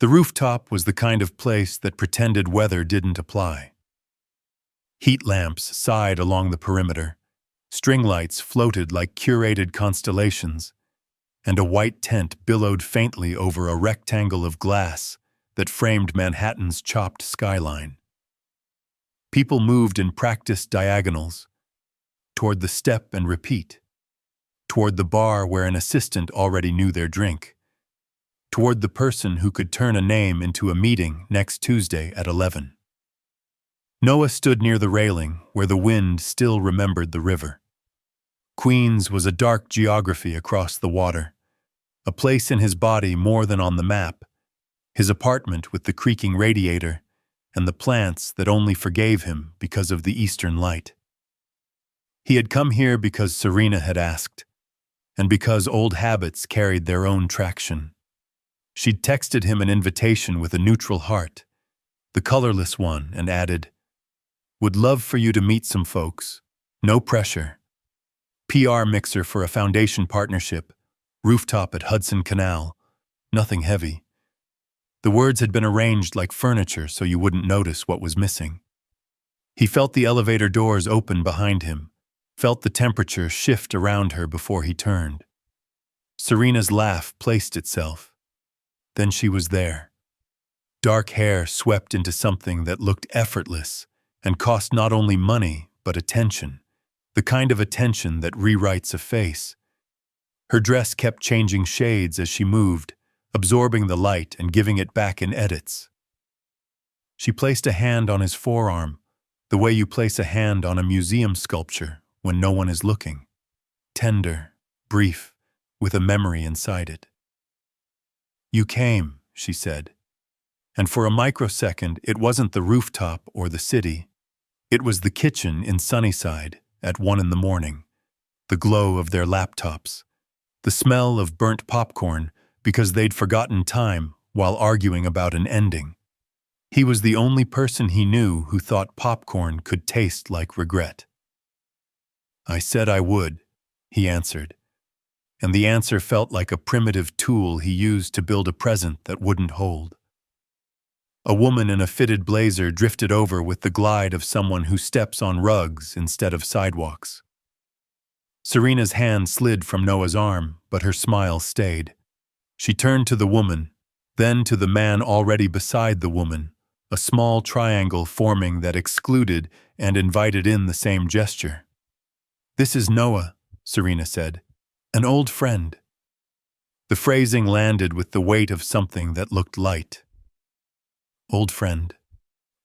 The rooftop was the kind of place that pretended weather didn't apply. Heat lamps sighed along the perimeter, string lights floated like curated constellations, and a white tent billowed faintly over a rectangle of glass that framed Manhattan's chopped skyline. People moved in practiced diagonals, toward the step and repeat, toward the bar where an assistant already knew their drink, toward the person who could turn a name into a meeting next Tuesday at 11. Noah stood near the railing where the wind still remembered the river. Queens was a dark geography across the water, a place in his body more than on the map, his apartment with the creaking radiator and the plants that only forgave him because of the eastern light. He had come here because Serena had asked, and because old habits carried their own traction. She'd texted him an invitation with a neutral heart, the colorless one, and added, "Would love for you to meet some folks. No pressure. PR mixer for a foundation partnership, rooftop at Hudson Canal. Nothing heavy." The words had been arranged like furniture so you wouldn't notice what was missing. He felt the elevator doors open behind him, felt the temperature shift around her before he turned. Serena's laugh placed itself. Then she was there. Dark hair swept into something that looked effortless and cost not only money but attention, the kind of attention that rewrites a face. Her dress kept changing shades as she moved, absorbing the light and giving it back in edits. She placed a hand on his forearm, the way you place a hand on a museum sculpture when no one is looking. Tender, brief, with a memory inside it. "You came," she said. And for a microsecond, it wasn't the rooftop or the city. It was the kitchen in Sunnyside at 1 a.m, the glow of their laptops, the smell of burnt popcorn because they'd forgotten time while arguing about an ending. He was the only person he knew who thought popcorn could taste like regret. "I said I would," he answered. And the answer felt like a primitive tool he used to build a present that wouldn't hold. A woman in a fitted blazer drifted over with the glide of someone who steps on rugs instead of sidewalks. Serena's hand slid from Noah's arm, but her smile stayed. She turned to the woman, then to the man already beside the woman, a small triangle forming that excluded and invited in the same gesture. "This is Noah," Serena said. "An old friend." The phrasing landed with the weight of something that looked light. Old friend.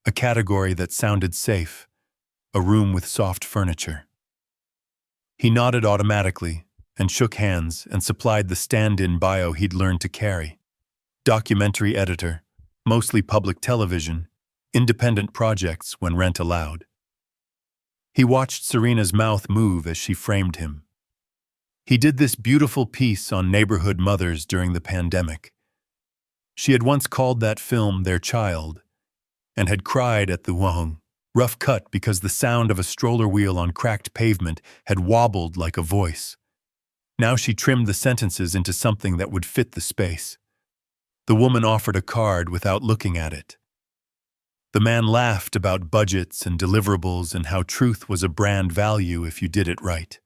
A category that sounded safe. A room with soft furniture. He nodded automatically and shook hands and supplied the stand-in bio he'd learned to carry. Documentary editor, mostly public television, independent projects when rent allowed. He watched Serena's mouth move as she framed him. He did this beautiful piece on neighborhood mothers during the pandemic. She had once called that film their child, and had cried at the rough cut because the sound of a stroller wheel on cracked pavement had wobbled like a voice. Now she trimmed the sentences into something that would fit the space. The woman offered a card without looking at it. The man laughed about budgets and deliverables and how truth was a brand value if you did it right.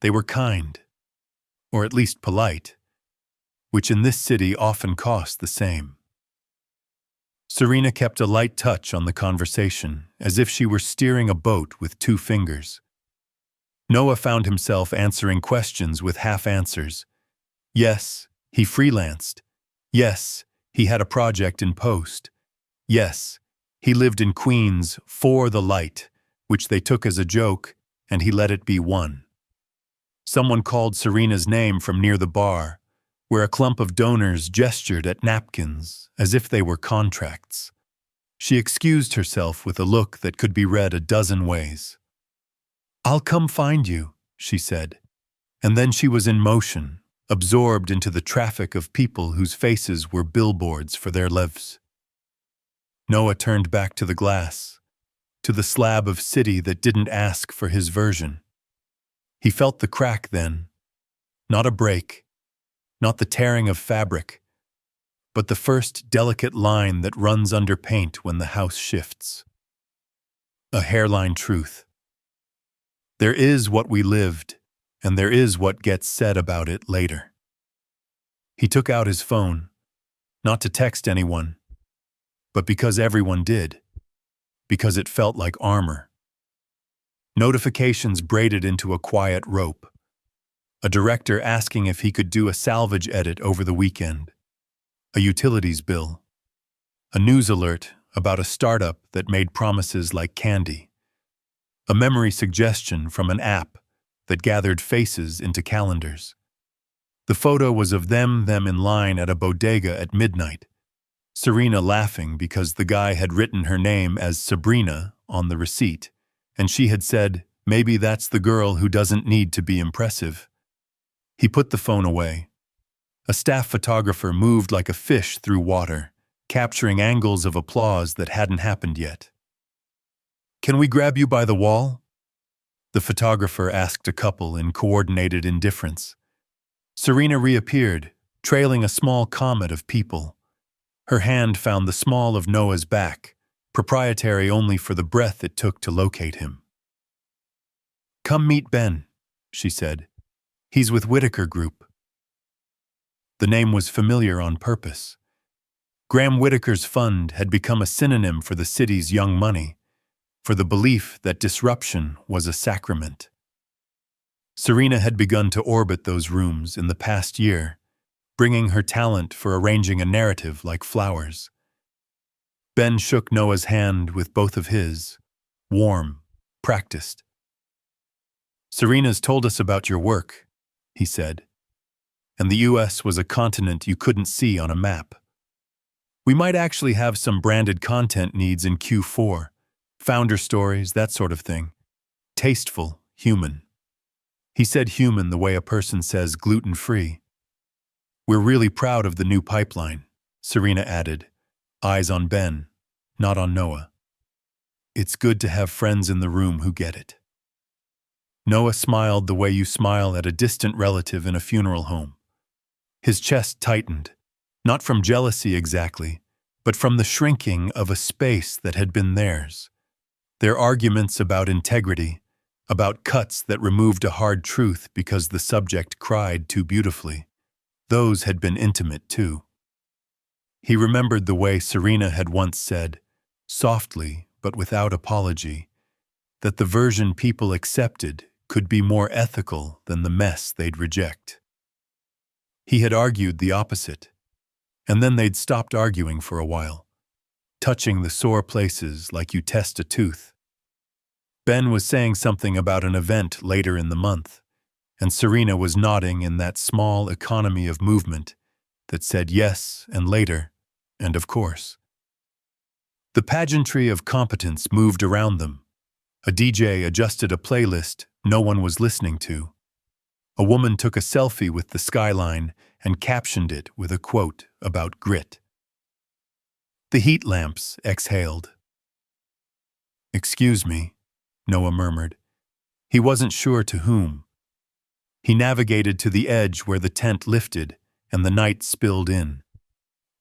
They were kind, or at least polite, which in this city often cost the same. Serena kept a light touch on the conversation, as if she were steering a boat with 2 fingers. Noah found himself answering questions with half-answers. Yes, he freelanced. Yes, he had a project in post. Yes, he lived in Queens for the light, which they took as a joke, and he let it be one. Someone called Serena's name from near the bar, where a clump of donors gestured at napkins as if they were contracts. She excused herself with a look that could be read a dozen ways. "I'll come find you," she said, and then she was in motion, absorbed into the traffic of people whose faces were billboards for their lives. Noah turned back to the glass, to the slab of city that didn't ask for his version. He felt the crack then, not a break, not the tearing of fabric, but the first delicate line that runs under paint when the house shifts. A hairline truth. There is what we lived, and there is what gets said about it later. He took out his phone, not to text anyone, but because everyone did, because it felt like armor. Notifications braided into a quiet rope. A director asking if he could do a salvage edit over the weekend. A utilities bill. A news alert about a startup that made promises like candy. A memory suggestion from an app that gathered faces into calendars. The photo was of them in line at a bodega at midnight. Serena laughing because the guy had written her name as Sabrina on the receipt, and she had said, maybe that's the girl who doesn't need to be impressive. He put the phone away. A staff photographer moved like a fish through water, capturing angles of applause that hadn't happened yet. "Can we grab you by the wall?" The photographer asked a couple in coordinated indifference. Serena reappeared, trailing a small comet of people. Her hand found the small of Noah's back, proprietary only for the breath it took to locate him. "Come meet Ben," she said. "He's with Whitaker Group." The name was familiar on purpose. Graham Whitaker's fund had become a synonym for the city's young money, for the belief that disruption was a sacrament. Serena had begun to orbit those rooms in the past year, bringing her talent for arranging a narrative like flowers. Ben shook Noah's hand with both of his, warm, practiced. "Serena's told us about your work," he said, "and the U.S. was a continent you couldn't see on a map. We might actually have some branded content needs in Q4, founder stories, that sort of thing. Tasteful, human." He said human the way a person says gluten-free. "We're really proud of the new pipeline," Serena added, eyes on Ben, not on Noah. "It's good to have friends in the room who get it." Noah smiled the way you smile at a distant relative in a funeral home. His chest tightened, not from jealousy exactly, but from the shrinking of a space that had been theirs. Their arguments about integrity, about cuts that removed a hard truth because the subject cried too beautifully, those had been intimate too. He remembered the way Serena had once said, softly but without apology, that the version people accepted could be more ethical than the mess they'd reject. He had argued the opposite, and then they'd stopped arguing for a while, touching the sore places like you test a tooth. Ben was saying something about an event later in the month, and Serena was nodding in that small economy of movement that said yes and later, and of course. The pageantry of competence moved around them. A DJ adjusted a playlist no one was listening to. A woman took a selfie with the skyline and captioned it with a quote about grit. The heat lamps exhaled. "Excuse me," Noah murmured. He wasn't sure to whom. He navigated to the edge where the tent lifted and the night spilled in.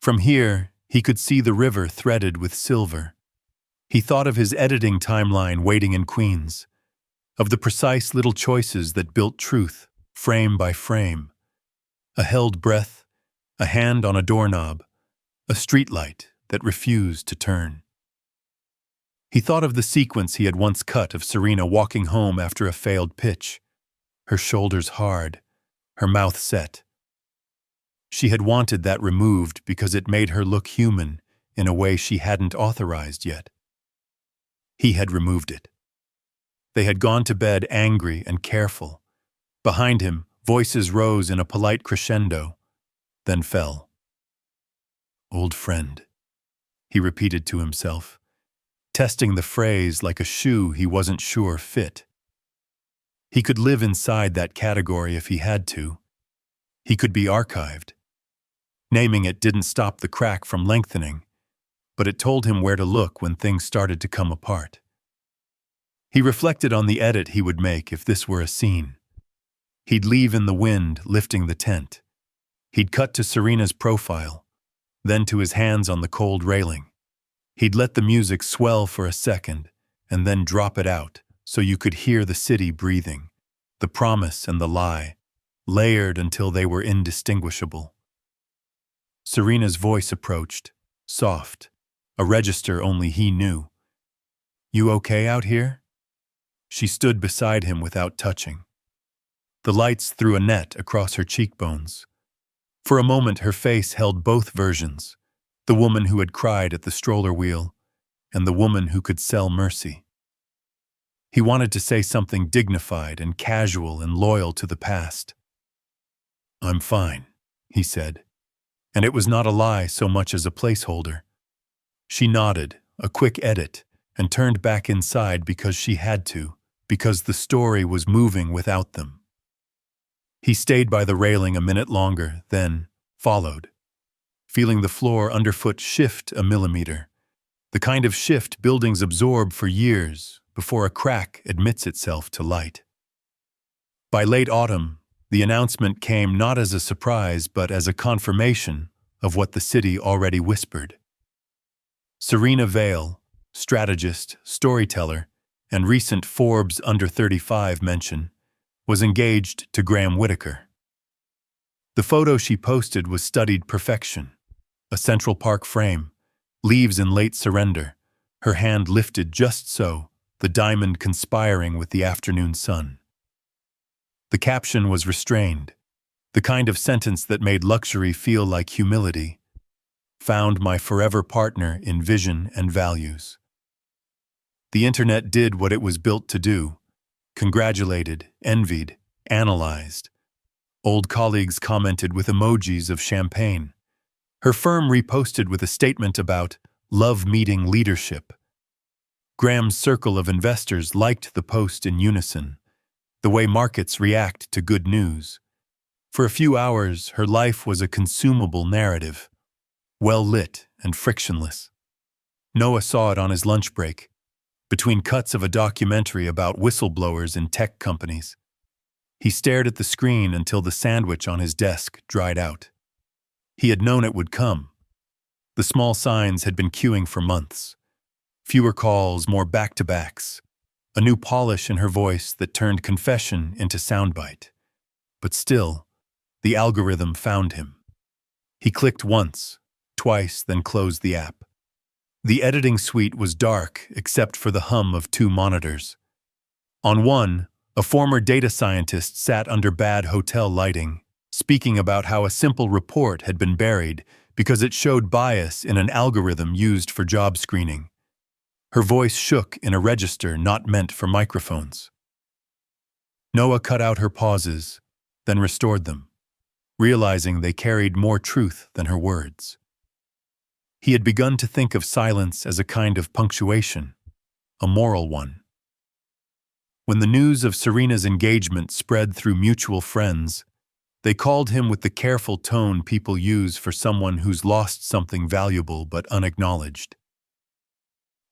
From here, he could see the river threaded with silver. He thought of his editing timeline waiting in Queens, of the precise little choices that built truth, frame by frame. A held breath, a hand on a doorknob, a streetlight that refused to turn. He thought of the sequence he had once cut of Serena walking home after a failed pitch, her shoulders hard, her mouth set. She had wanted that removed because it made her look human in a way she hadn't authorized yet. He had removed it. They had gone to bed angry and careful. Behind him, voices rose in a polite crescendo, then fell. "Old friend," he repeated to himself, testing the phrase like a shoe he wasn't sure fit. He could live inside that category if he had to. He could be archived. Naming it didn't stop the crack from lengthening, but it told him where to look when things started to come apart. He reflected on the edit he would make if this were a scene. He'd leave in the wind, lifting the tent. He'd cut to Serena's profile, then to his hands on the cold railing. He'd let the music swell for a second, and then drop it out so you could hear the city breathing, the promise and the lie, layered until they were indistinguishable. Serena's voice approached, soft, a register only he knew. "You okay out here?" She stood beside him without touching. The lights threw a net across her cheekbones. For a moment her face held both versions, the woman who had cried at the stroller wheel and the woman who could sell mercy. He wanted to say something dignified and casual and loyal to the past. "I'm fine," he said, and it was not a lie so much as a placeholder. She nodded, a quick edit, and turned back inside because she had to, because the story was moving without them. He stayed by the railing a minute longer, then followed, feeling the floor underfoot shift a millimeter, the kind of shift buildings absorb for years before a crack admits itself to light. By late autumn, the announcement came not as a surprise but as a confirmation of what the city already whispered. Serena Vale, strategist, storyteller, and recent Forbes Under 35 mention, was engaged to Graham Whitaker. The photo she posted was studied perfection. A Central Park frame, leaves in late surrender, her hand lifted just so, the diamond conspiring with the afternoon sun. The caption was restrained, the kind of sentence that made luxury feel like humility. "Found my forever partner in vision and values." The internet did what it was built to do. Congratulated, envied, analyzed. Old colleagues commented with emojis of champagne. Her firm reposted with a statement about love meeting leadership. Graham's circle of investors liked the post in unison, the way markets react to good news. For a few hours, her life was a consumable narrative, well-lit and frictionless. Noah saw it on his lunch break, between cuts of a documentary about whistleblowers in tech companies. He stared at the screen until the sandwich on his desk dried out. He had known it would come. The small signs had been queuing for months. Fewer calls, more back-to-backs. A new polish in her voice that turned confession into soundbite. But still, the algorithm found him. He clicked once, twice, then closed the app. The editing suite was dark except for the hum of two monitors. On one, a former data scientist sat under bad hotel lighting, speaking about how a simple report had been buried because it showed bias in an algorithm used for job screening. Her voice shook in a register not meant for microphones. Noah cut out her pauses, then restored them, realizing they carried more truth than her words. He had begun to think of silence as a kind of punctuation, a moral one. When the news of Serena's engagement spread through mutual friends, they called him with the careful tone people use for someone who's lost something valuable but unacknowledged.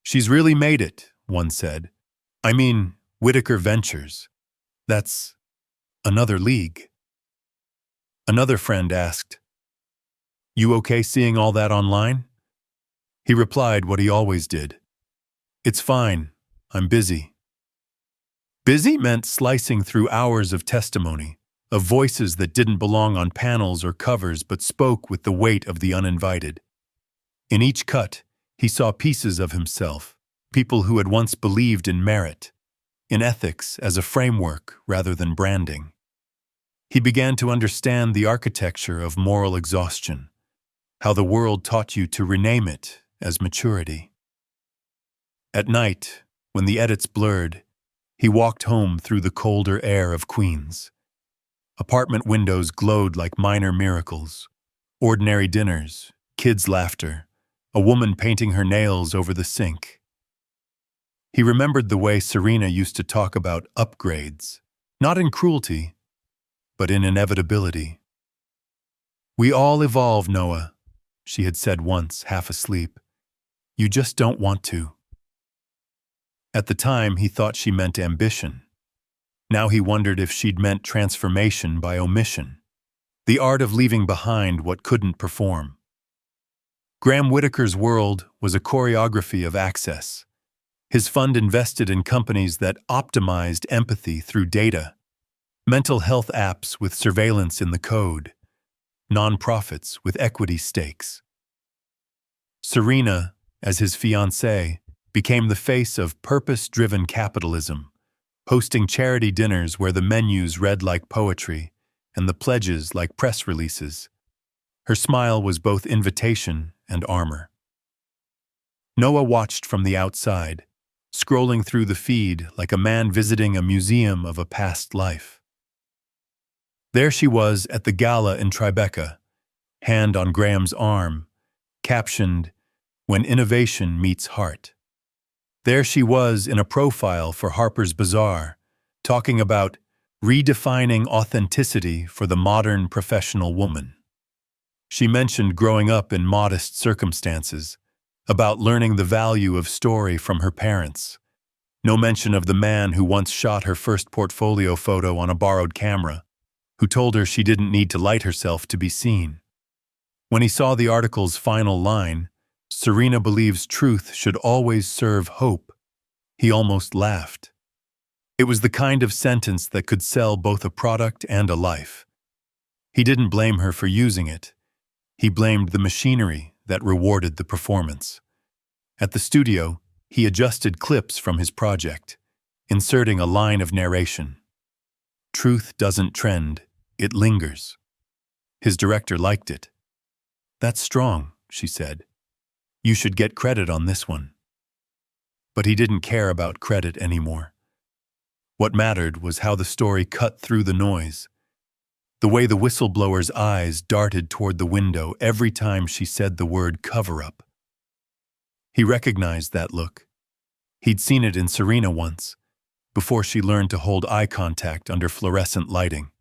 "She's really made it," one said. "I mean, Whitaker Ventures. That's another league." Another friend asked, "You okay seeing all that online?" He replied what he always did. "It's fine. I'm busy." Busy meant slicing through hours of testimony, of voices that didn't belong on panels or covers but spoke with the weight of the uninvited. In each cut, he saw pieces of himself, people who had once believed in merit, in ethics as a framework rather than branding. He began to understand the architecture of moral exhaustion, how the world taught you to rename it as maturity. At night, when the edits blurred, he walked home through the colder air of Queens. Apartment windows glowed like minor miracles. Ordinary dinners, kids' laughter, a woman painting her nails over the sink. He remembered the way Serena used to talk about upgrades, not in cruelty, but in inevitability. "We all evolve, Noah," she had said once, half asleep. "You just don't want to." At the time, he thought she meant ambition. Now he wondered if she'd meant transformation by omission, the art of leaving behind what couldn't perform. Graham Whitaker's world was a choreography of access. His fund invested in companies that optimized empathy through data, mental health apps with surveillance in the code, nonprofits with equity stakes. Serena, as his fiancée, became the face of purpose-driven capitalism, hosting charity dinners where the menus read like poetry and the pledges like press releases. Her smile was both invitation and armor. Noah watched from the outside, scrolling through the feed like a man visiting a museum of a past life. There she was at the gala in Tribeca, hand on Graham's arm, captioned, "When Innovation Meets Heart." There she was in a profile for Harper's Bazaar, talking about redefining authenticity for the modern professional woman. She mentioned growing up in modest circumstances, about learning the value of story from her parents. No mention of the man who once shot her first portfolio photo on a borrowed camera, who told her she didn't need to light herself to be seen. When he saw the article's final line, "Serena believes truth should always serve hope," he almost laughed. It was the kind of sentence that could sell both a product and a life. He didn't blame her for using it. He blamed the machinery that rewarded the performance. At the studio, he adjusted clips from his project, inserting a line of narration. "Truth doesn't trend, it lingers." His director liked it. "That's strong," she said. "You should get credit on this one." But he didn't care about credit anymore. What mattered was how the story cut through the noise. The way the whistleblower's eyes darted toward the window every time she said the word cover-up. He recognized that look. He'd seen it in Serena once, before she learned to hold eye contact under fluorescent lighting.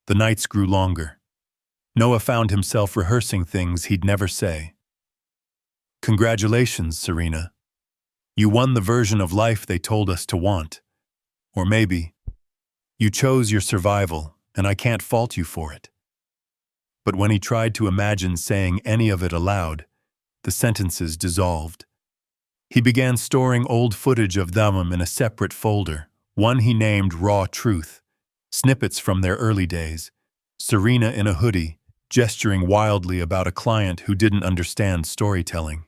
The nights grew longer. Noah found himself rehearsing things he'd never say. "Congratulations, Serena. You won the version of life they told us to want. Or maybe, you chose your survival, and I can't fault you for it." But when he tried to imagine saying any of it aloud, the sentences dissolved. He began storing old footage of them in a separate folder, one he named Raw Truth, snippets from their early days, Serena in a hoodie, gesturing wildly about a client who didn't understand storytelling.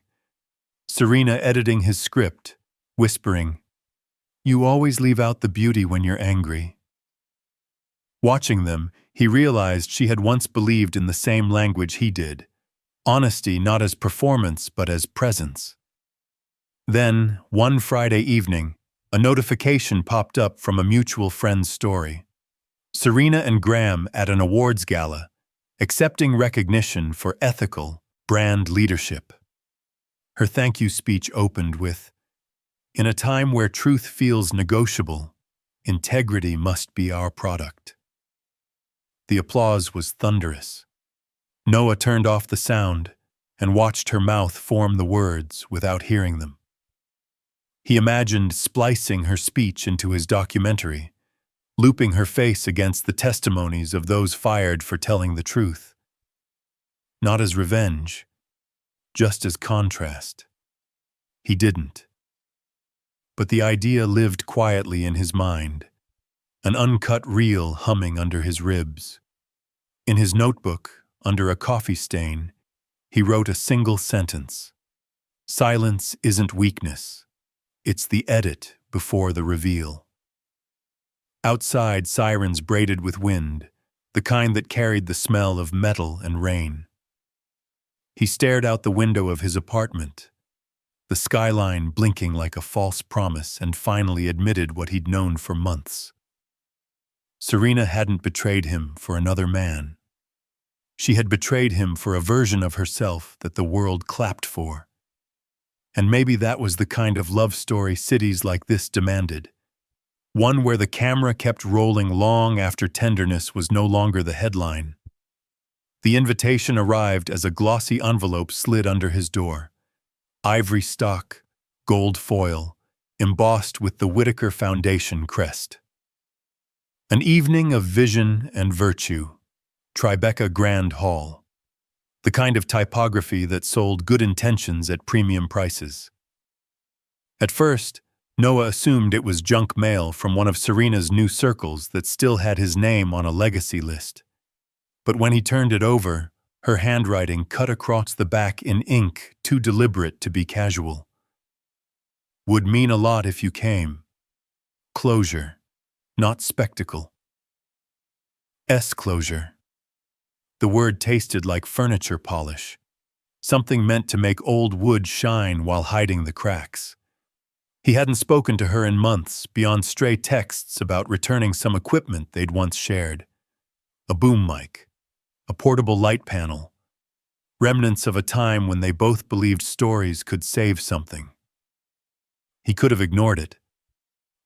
Serena editing his script, whispering, "You always leave out the beauty when you're angry." Watching them, he realized she had once believed in the same language he did, honesty not as performance but as presence. Then, one Friday evening, a notification popped up from a mutual friend's story. Serena and Graham at an awards gala, accepting recognition for ethical brand leadership. Her thank you speech opened with, "In a time where truth feels negotiable, integrity must be our product." The applause was thunderous. Noah turned off the sound and watched her mouth form the words without hearing them. He imagined splicing her speech into his documentary, looping her face against the testimonies of those fired for telling the truth. Not as revenge, just as contrast. He didn't. But the idea lived quietly in his mind, an uncut reel humming under his ribs. In his notebook, under a coffee stain, he wrote a single sentence. "Silence isn't weakness. It's the edit before the reveal." Outside, sirens braided with wind, the kind that carried the smell of metal and rain. He stared out the window of his apartment, the skyline blinking like a false promise, and finally admitted what he'd known for months. Serena hadn't betrayed him for another man. She had betrayed him for a version of herself that the world clapped for. And maybe that was the kind of love story cities like this demanded. One where the camera kept rolling long after tenderness was no longer the headline. The invitation arrived as a glossy envelope slid under his door. Ivory stock, gold foil, embossed with the Whitaker Foundation crest. An evening of vision and virtue, Tribeca Grand Hall. The kind of typography that sold good intentions at premium prices. At first, Noah assumed it was junk mail from one of Serena's new circles that still had his name on a legacy list. But when he turned it over, her handwriting cut across the back in ink too deliberate to be casual. Would mean a lot if you came. Closure, not spectacle. Closure. The word tasted like furniture polish, something meant to make old wood shine while hiding the cracks. He hadn't spoken to her in months beyond stray texts about returning some equipment they'd once shared. A boom mic, a portable light panel, remnants of a time when they both believed stories could save something. He could have ignored it,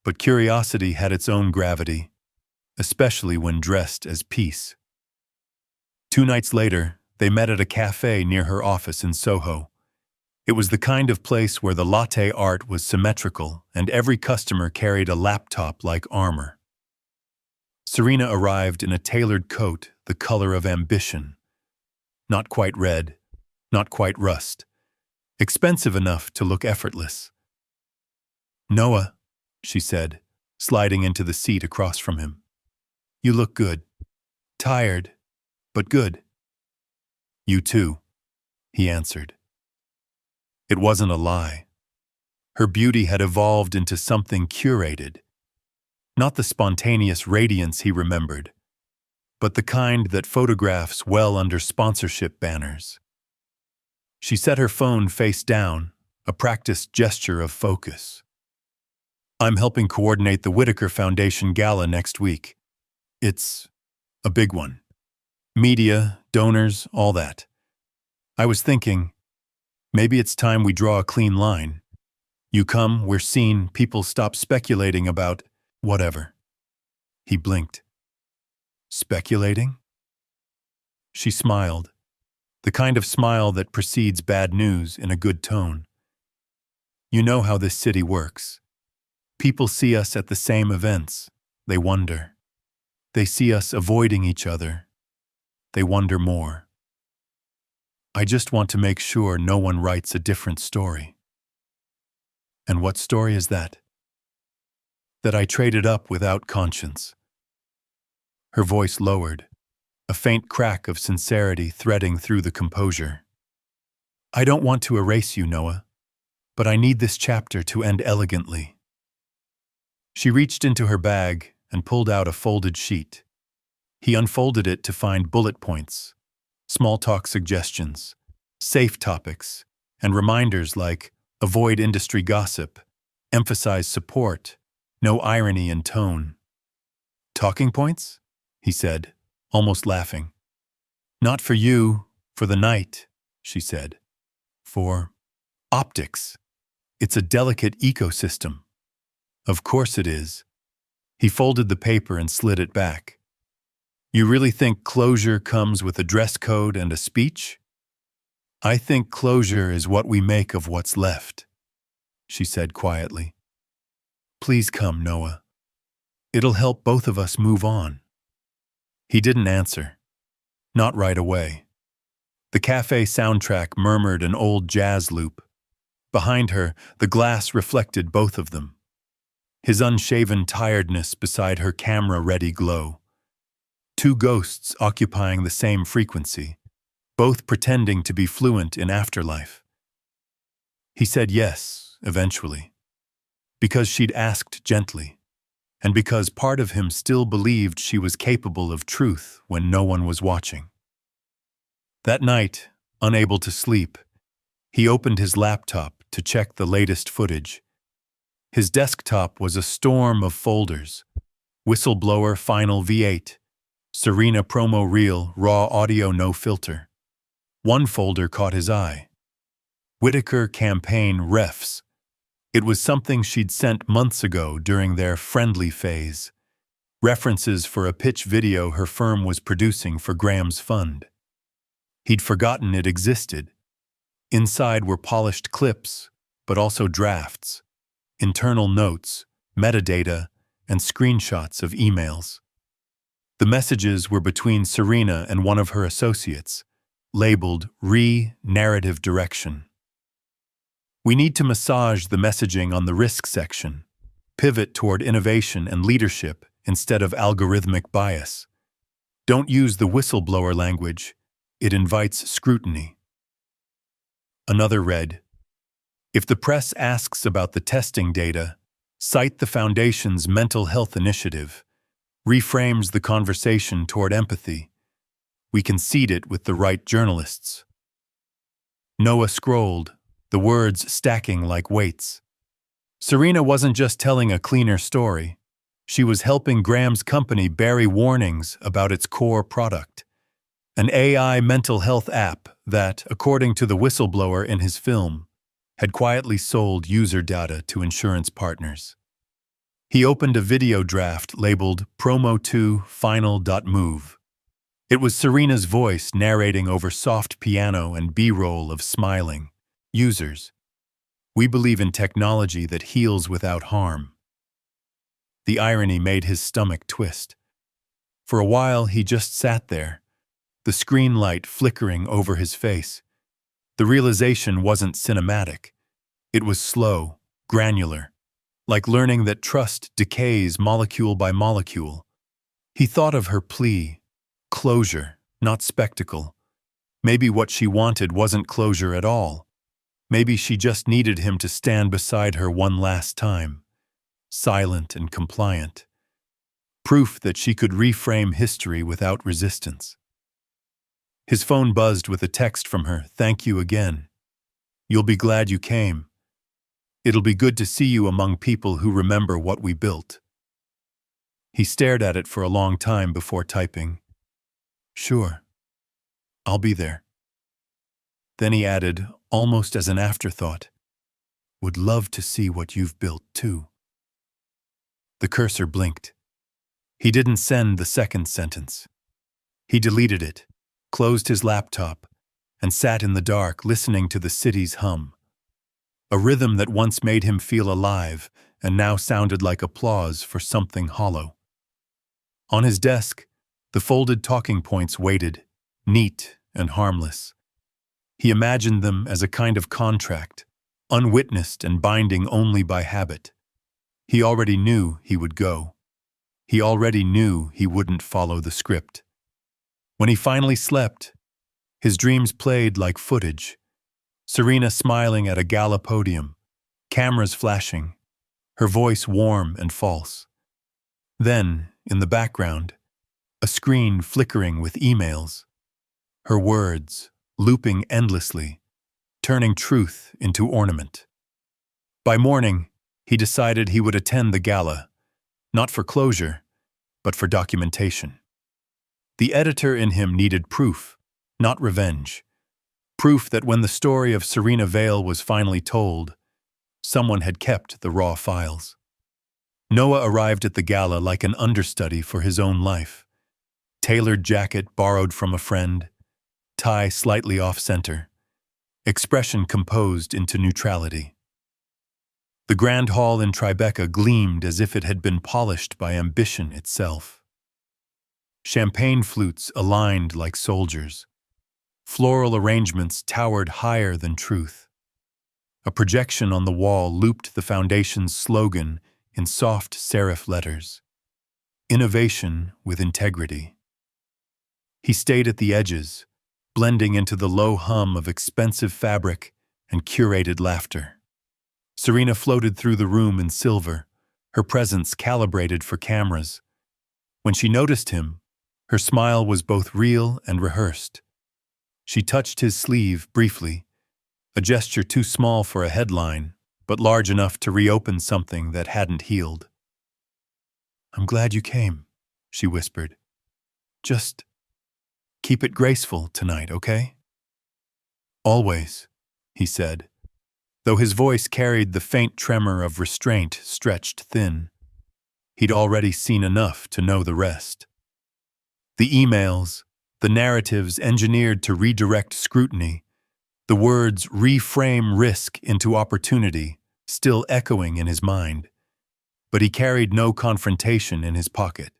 but curiosity had its own gravity, especially when dressed as peace. 2 nights later, they met at a cafe near her office in Soho. It was the kind of place where the latte art was symmetrical and every customer carried a laptop like armor. Serena arrived in a tailored coat the color of ambition. Not quite red, not quite rust. Expensive enough to look effortless. "Noah," she said, sliding into the seat across from him. "You look good. Tired, but good." "You too," he answered. It wasn't a lie. Her beauty had evolved into something curated. Not the spontaneous radiance he remembered, but the kind that photographs well under sponsorship banners. She set her phone face down, a practiced gesture of focus. "I'm helping coordinate the Whitaker Foundation Gala next week. It's a big one. Media, donors, all that. I was thinking, maybe it's time we draw a clean line. You come, we're seen, people stop speculating about whatever." He blinked. "Speculating?" She smiled, the kind of smile that precedes bad news in a good tone. "You know how this city works. People see us at the same events. They wonder. They see us avoiding each other. They wonder more. I just want to make sure no one writes a different story." "And what story is that?" "That I traded up without conscience." Her voice lowered, a faint crack of sincerity threading through the composure. "I don't want to erase you, Noah, but I need this chapter to end elegantly." She reached into her bag and pulled out a folded sheet. He unfolded it to find bullet points, small talk suggestions, safe topics, and reminders like avoid industry gossip, emphasize support, no irony in tone. "Talking points?" he said, almost laughing. "Not for you, for the night," she said. "For optics. It's a delicate ecosystem." "Of course it is." He folded the paper and slid it back. "You really think closure comes with a dress code and a speech?" "I think closure is what we make of what's left," she said quietly. "Please come, Noah. It'll help both of us move on." He didn't answer. Not right away. The cafe soundtrack murmured an old jazz loop. Behind her, the glass reflected both of them. His unshaven tiredness beside her camera-ready glow. 2 ghosts occupying the same frequency, both pretending to be fluent in afterlife. He said yes, eventually, because she'd asked gently, and because part of him still believed she was capable of truth when no one was watching. That night, unable to sleep, he opened his laptop to check the latest footage. His desktop was a storm of folders: Whistleblower Final V8, Serena promo reel, raw audio no filter. One folder caught his eye: Whitaker campaign refs. It was something she'd sent months ago during their friendly phase. References for a pitch video her firm was producing for Graham's fund. He'd forgotten it existed. Inside were polished clips, but also drafts, internal notes, metadata, and screenshots of emails. The messages were between Serena and one of her associates, labeled Re-Narrative Direction. We need to massage the messaging on the risk section, pivot toward innovation and leadership instead of algorithmic bias. Don't use the whistleblower language. It invites scrutiny. Another read, if the press asks about the testing data, cite the Foundation's mental health initiative, reframes the conversation toward empathy. We can seed it with the right journalists. Noah scrolled, the words stacking like weights. Serena wasn't just telling a cleaner story. She was helping Graham's company bury warnings about its core product, an AI mental health app that, according to the whistleblower in his film, had quietly sold user data to insurance partners. He opened a video draft labeled Promo2 Final.move. It was Serena's voice narrating over soft piano and B-roll of smiling users. We believe in technology that heals without harm. The irony made his stomach twist. For a while, he just sat there, the screen light flickering over his face. The realization wasn't cinematic. It was slow, granular, like learning that trust decays molecule by molecule. He thought of her plea, closure, not spectacle. Maybe what she wanted wasn't closure at all. Maybe she just needed him to stand beside her one last time, silent and compliant. Proof that she could reframe history without resistance. His phone buzzed with a text from her, "Thank you again. You'll be glad you came. It'll be good to see you among people who remember what we built." He stared at it for a long time before typing, "Sure, I'll be there." Then he added, almost as an afterthought, "Would love to see what you've built, too." The cursor blinked. He didn't send the second sentence. He deleted it, closed his laptop, and sat in the dark listening to the city's hum. A rhythm that once made him feel alive and now sounded like applause for something hollow. On his desk, the folded talking points waited, neat and harmless. He imagined them as a kind of contract, unwitnessed and binding only by habit. He already knew he would go. He already knew he wouldn't follow the script. When he finally slept, his dreams played like footage. Serena smiling at a gala podium, cameras flashing, her voice warm and false. Then, in the background, a screen flickering with emails. Her words, looping endlessly, turning truth into ornament. By morning, he decided he would attend the gala, not for closure, but for documentation. The editor in him needed proof, not revenge. Proof that when the story of Serena Vale was finally told, someone had kept the raw files. Noah arrived at the gala like an understudy for his own life. Tailored jacket borrowed from a friend, tie slightly off-center, expression composed into neutrality. The grand hall in Tribeca gleamed as if it had been polished by ambition itself. Champagne flutes aligned like soldiers. Floral arrangements towered higher than truth. A projection on the wall looped the Foundation's slogan in soft serif letters. Innovation with integrity. He stayed at the edges, blending into the low hum of expensive fabric and curated laughter. Serena floated through the room in silver, her presence calibrated for cameras. When she noticed him, her smile was both real and rehearsed. She touched his sleeve briefly, a gesture too small for a headline, but large enough to reopen something that hadn't healed. "I'm glad you came," she whispered. "Just keep it graceful tonight, okay?" "Always," he said, though his voice carried the faint tremor of restraint stretched thin. He'd already seen enough to know the rest. The emails, the narratives engineered to redirect scrutiny, the words reframe risk into opportunity, still echoing in his mind. But he carried no confrontation in his pocket.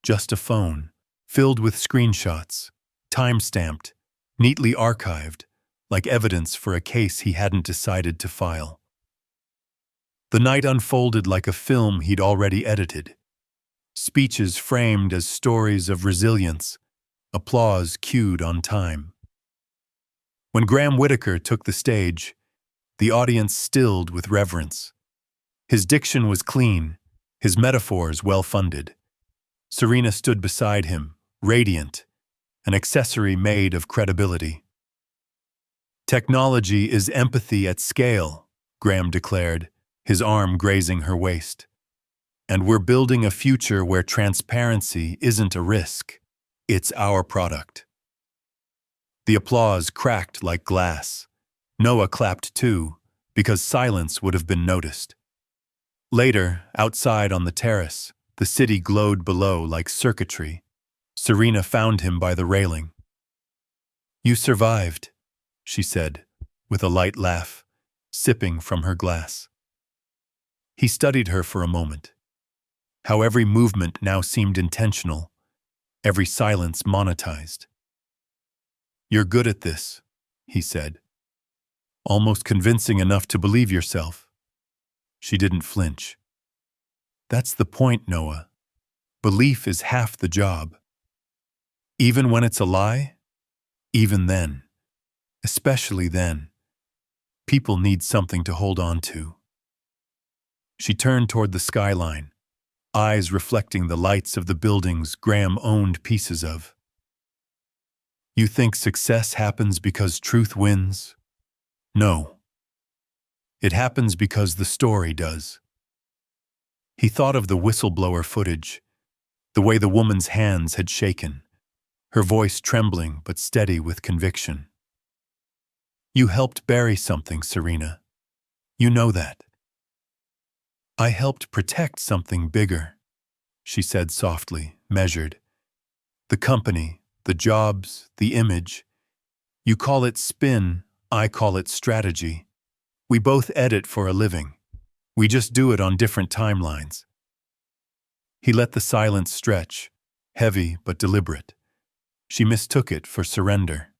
Just a phone, filled with screenshots, time-stamped, neatly archived, like evidence for a case he hadn't decided to file. The night unfolded like a film he'd already edited. Speeches framed as stories of resilience, applause cued on time. When Graham Whitaker took the stage, the audience stilled with reverence. His diction was clean, his metaphors well-funded. Serena stood beside him, radiant, an accessory made of credibility. "Technology is empathy at scale," Graham declared, his arm grazing her waist. "And we're building a future where transparency isn't a risk, it's our product." The applause cracked like glass. Noah clapped too, because silence would have been noticed. Later, outside on the terrace, the city glowed below like circuitry. Serena found him by the railing. "You survived," she said, with a light laugh, sipping from her glass. He studied her for a moment. How every movement now seemed intentional, every silence monetized. "You're good at this," he said. "Almost convincing enough to believe yourself." She didn't flinch. "That's the point, Noah. Belief is half the job. Even when it's a lie, even then, especially then, people need something to hold on to." She turned toward the skyline, eyes reflecting the lights of the buildings Graham owned pieces of. "You think success happens because truth wins? No. It happens because the story does." He thought of the whistleblower footage, the way the woman's hands had shaken, her voice trembling but steady with conviction. "You helped bury something, Serena. You know that." "I helped protect something bigger," she said softly, measured. "The company, the jobs, the image. You call it spin, I call it strategy. We both edit for a living. We just do it on different timelines." He let the silence stretch, heavy but deliberate. She mistook it for surrender.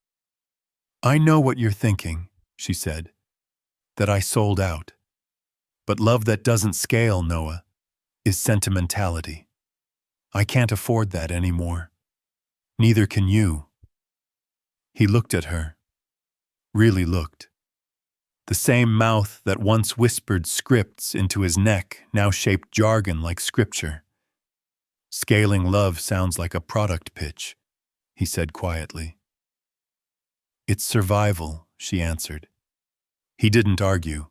"I know what you're thinking," she said, "that I sold out. But love that doesn't scale, Noah, is sentimentality. I can't afford that anymore. Neither can you." He looked at her. Really looked. The same mouth that once whispered scripts into his neck now shaped jargon like scripture. "Scaling love sounds like a product pitch," he said quietly. "It's survival," she answered. He didn't argue.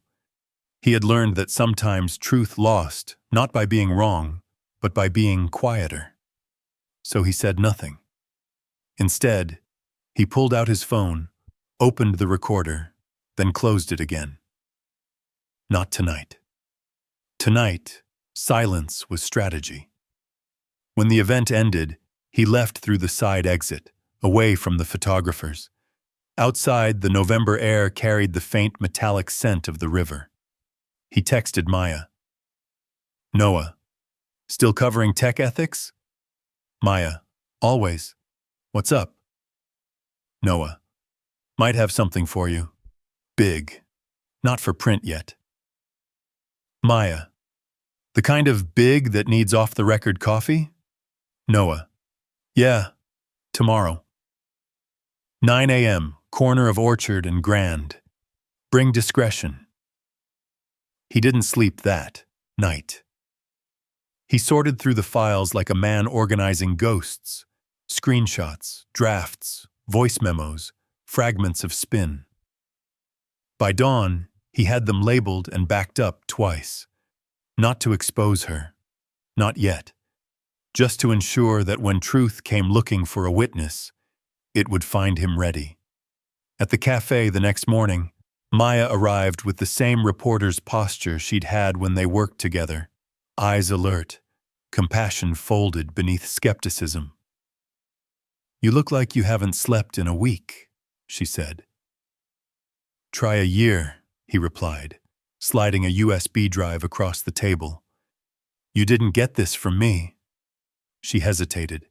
He had learned that sometimes truth lost, not by being wrong, but by being quieter. So he said nothing. Instead, he pulled out his phone, opened the recorder, then closed it again. Not tonight. Tonight, silence was strategy. When the event ended, he left through the side exit, away from the photographers. Outside, the November air carried the faint metallic scent of the river. He texted Maya. "Noah, still covering tech ethics?" Maya, "Always. What's up?" Noah, "Might have something for you. Big. Not for print yet." Maya, "The kind of big that needs off-the-record coffee?" Noah, "Yeah, tomorrow. 9 a.m., corner of Orchard and Grand. Bring discretion." He didn't sleep that night. He sorted through the files like a man organizing ghosts, screenshots, drafts, voice memos, fragments of spin. By dawn, he had them labeled and backed up twice. Not to expose her. Not yet. Just to ensure that when truth came looking for a witness, it would find him ready. At the cafe the next morning, Maya arrived with the same reporter's posture she'd had when they worked together. Eyes alert, compassion folded beneath skepticism. "You look like you haven't slept in a week," she said. "Try a year," he replied, sliding a USB drive across the table. "You didn't get this from me." She hesitated.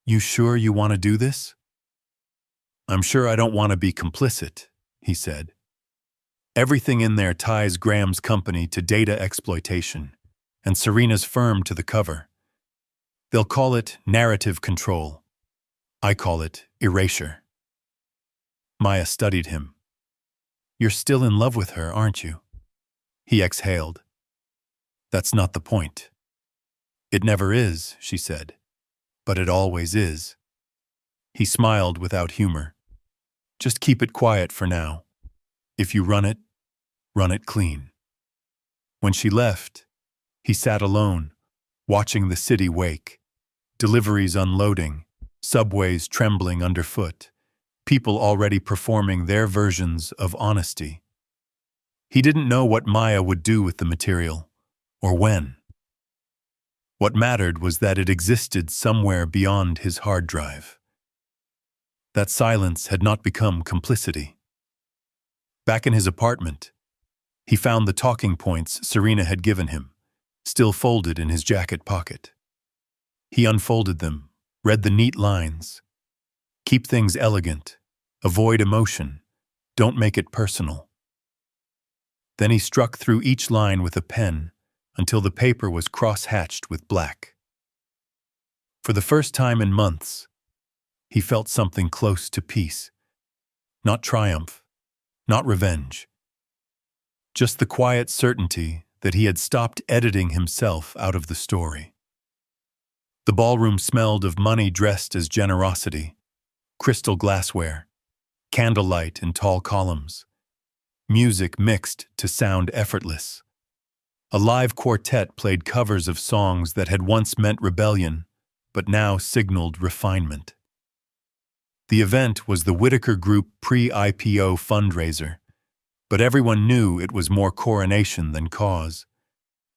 "You sure you want to do this?" I'm sure I don't want to be complicit, he said. Everything in there ties Graham's company to data exploitation, and Serena's firm to the cover. They'll call it narrative control. I call it erasure. Maya studied him. You're still in love with her, aren't you? He exhaled. That's not the point. It never is, she said, but it always is. He smiled without humor. Just keep it quiet for now. If you run it clean. When she left, he sat alone, watching the city wake. Deliveries unloading, subways trembling underfoot, people already performing their versions of honesty. He didn't know what Maya would do with the material, or when. What mattered was that it existed somewhere beyond his hard drive. That silence had not become complicity. Back in his apartment, he found the talking points Serena had given him, still folded in his jacket pocket. He unfolded them, read the neat lines. Keep things elegant, avoid emotion, don't make it personal. Then he struck through each line with a pen until the paper was cross-hatched with black. For the first time in months, he felt something close to peace. Not triumph, not revenge. Just the quiet certainty that he had stopped editing himself out of the story. The ballroom smelled of money dressed as generosity, crystal glassware, candlelight in tall columns, music mixed to sound effortless. A live quartet played covers of songs that had once meant rebellion, but now signaled refinement. The event was the Whitaker Group pre-IPO fundraiser, but everyone knew it was more coronation than cause.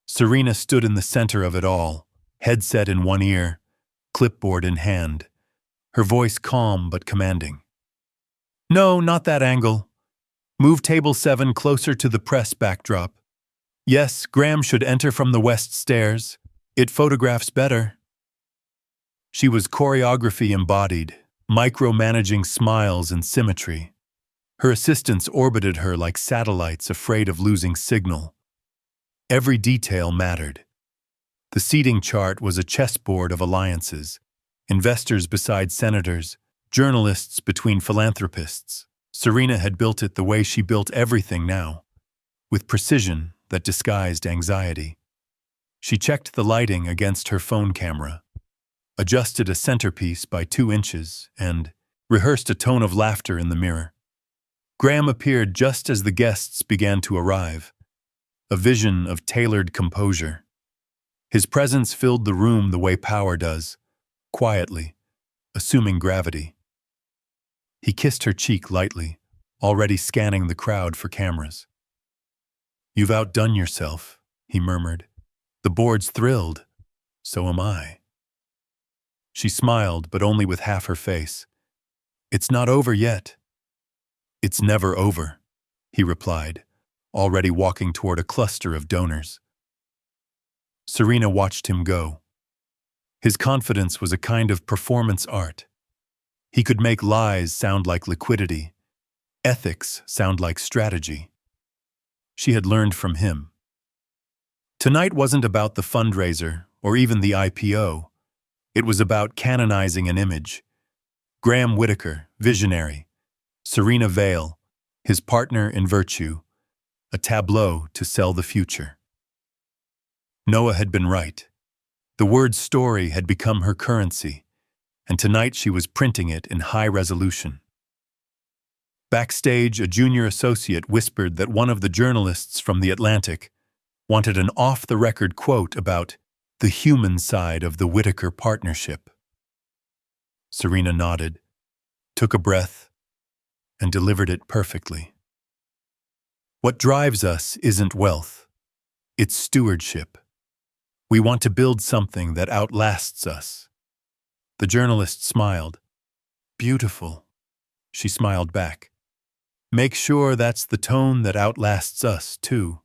Serena stood in the center of it all, headset in one ear, clipboard in hand, her voice calm but commanding. No, not that angle. Move table 7 closer to the press backdrop. Yes, Graham should enter from the west stairs. It photographs better. She was choreography embodied, micromanaging smiles and symmetry. Her assistants orbited her like satellites afraid of losing signal. Every detail mattered. The seating chart was a chessboard of alliances, investors beside senators, journalists between philanthropists. Serena had built it the way she built everything now, with precision that disguised anxiety. She checked the lighting against her phone camera, adjusted a centerpiece by 2 inches, and rehearsed a tone of laughter in the mirror. Graham appeared just as the guests began to arrive, a vision of tailored composure. His presence filled the room the way power does, quietly, assuming gravity. He kissed her cheek lightly, already scanning the crowd for cameras. You've outdone yourself, he murmured. The board's thrilled. So am I. She smiled, but only with half her face. It's not over yet. It's never over, he replied, already walking toward a cluster of donors. Serena watched him go. His confidence was a kind of performance art. He could make lies sound like liquidity, ethics sound like strategy. She had learned from him. Tonight wasn't about the fundraiser or even the IPO. It was about canonizing an image. Graham Whitaker, visionary. Serena Vale, his partner in virtue, a tableau to sell the future. Noah had been right. The word story had become her currency, and tonight she was printing it in high resolution. Backstage, a junior associate whispered that one of the journalists from The Atlantic wanted an off-the-record quote about the human side of the Whitaker partnership. Serena nodded, took a breath, and delivered it perfectly. What drives us isn't wealth. It's stewardship. We want to build something that outlasts us. The journalist smiled. Beautiful. She smiled back. Make sure that's the tone that outlasts us, too.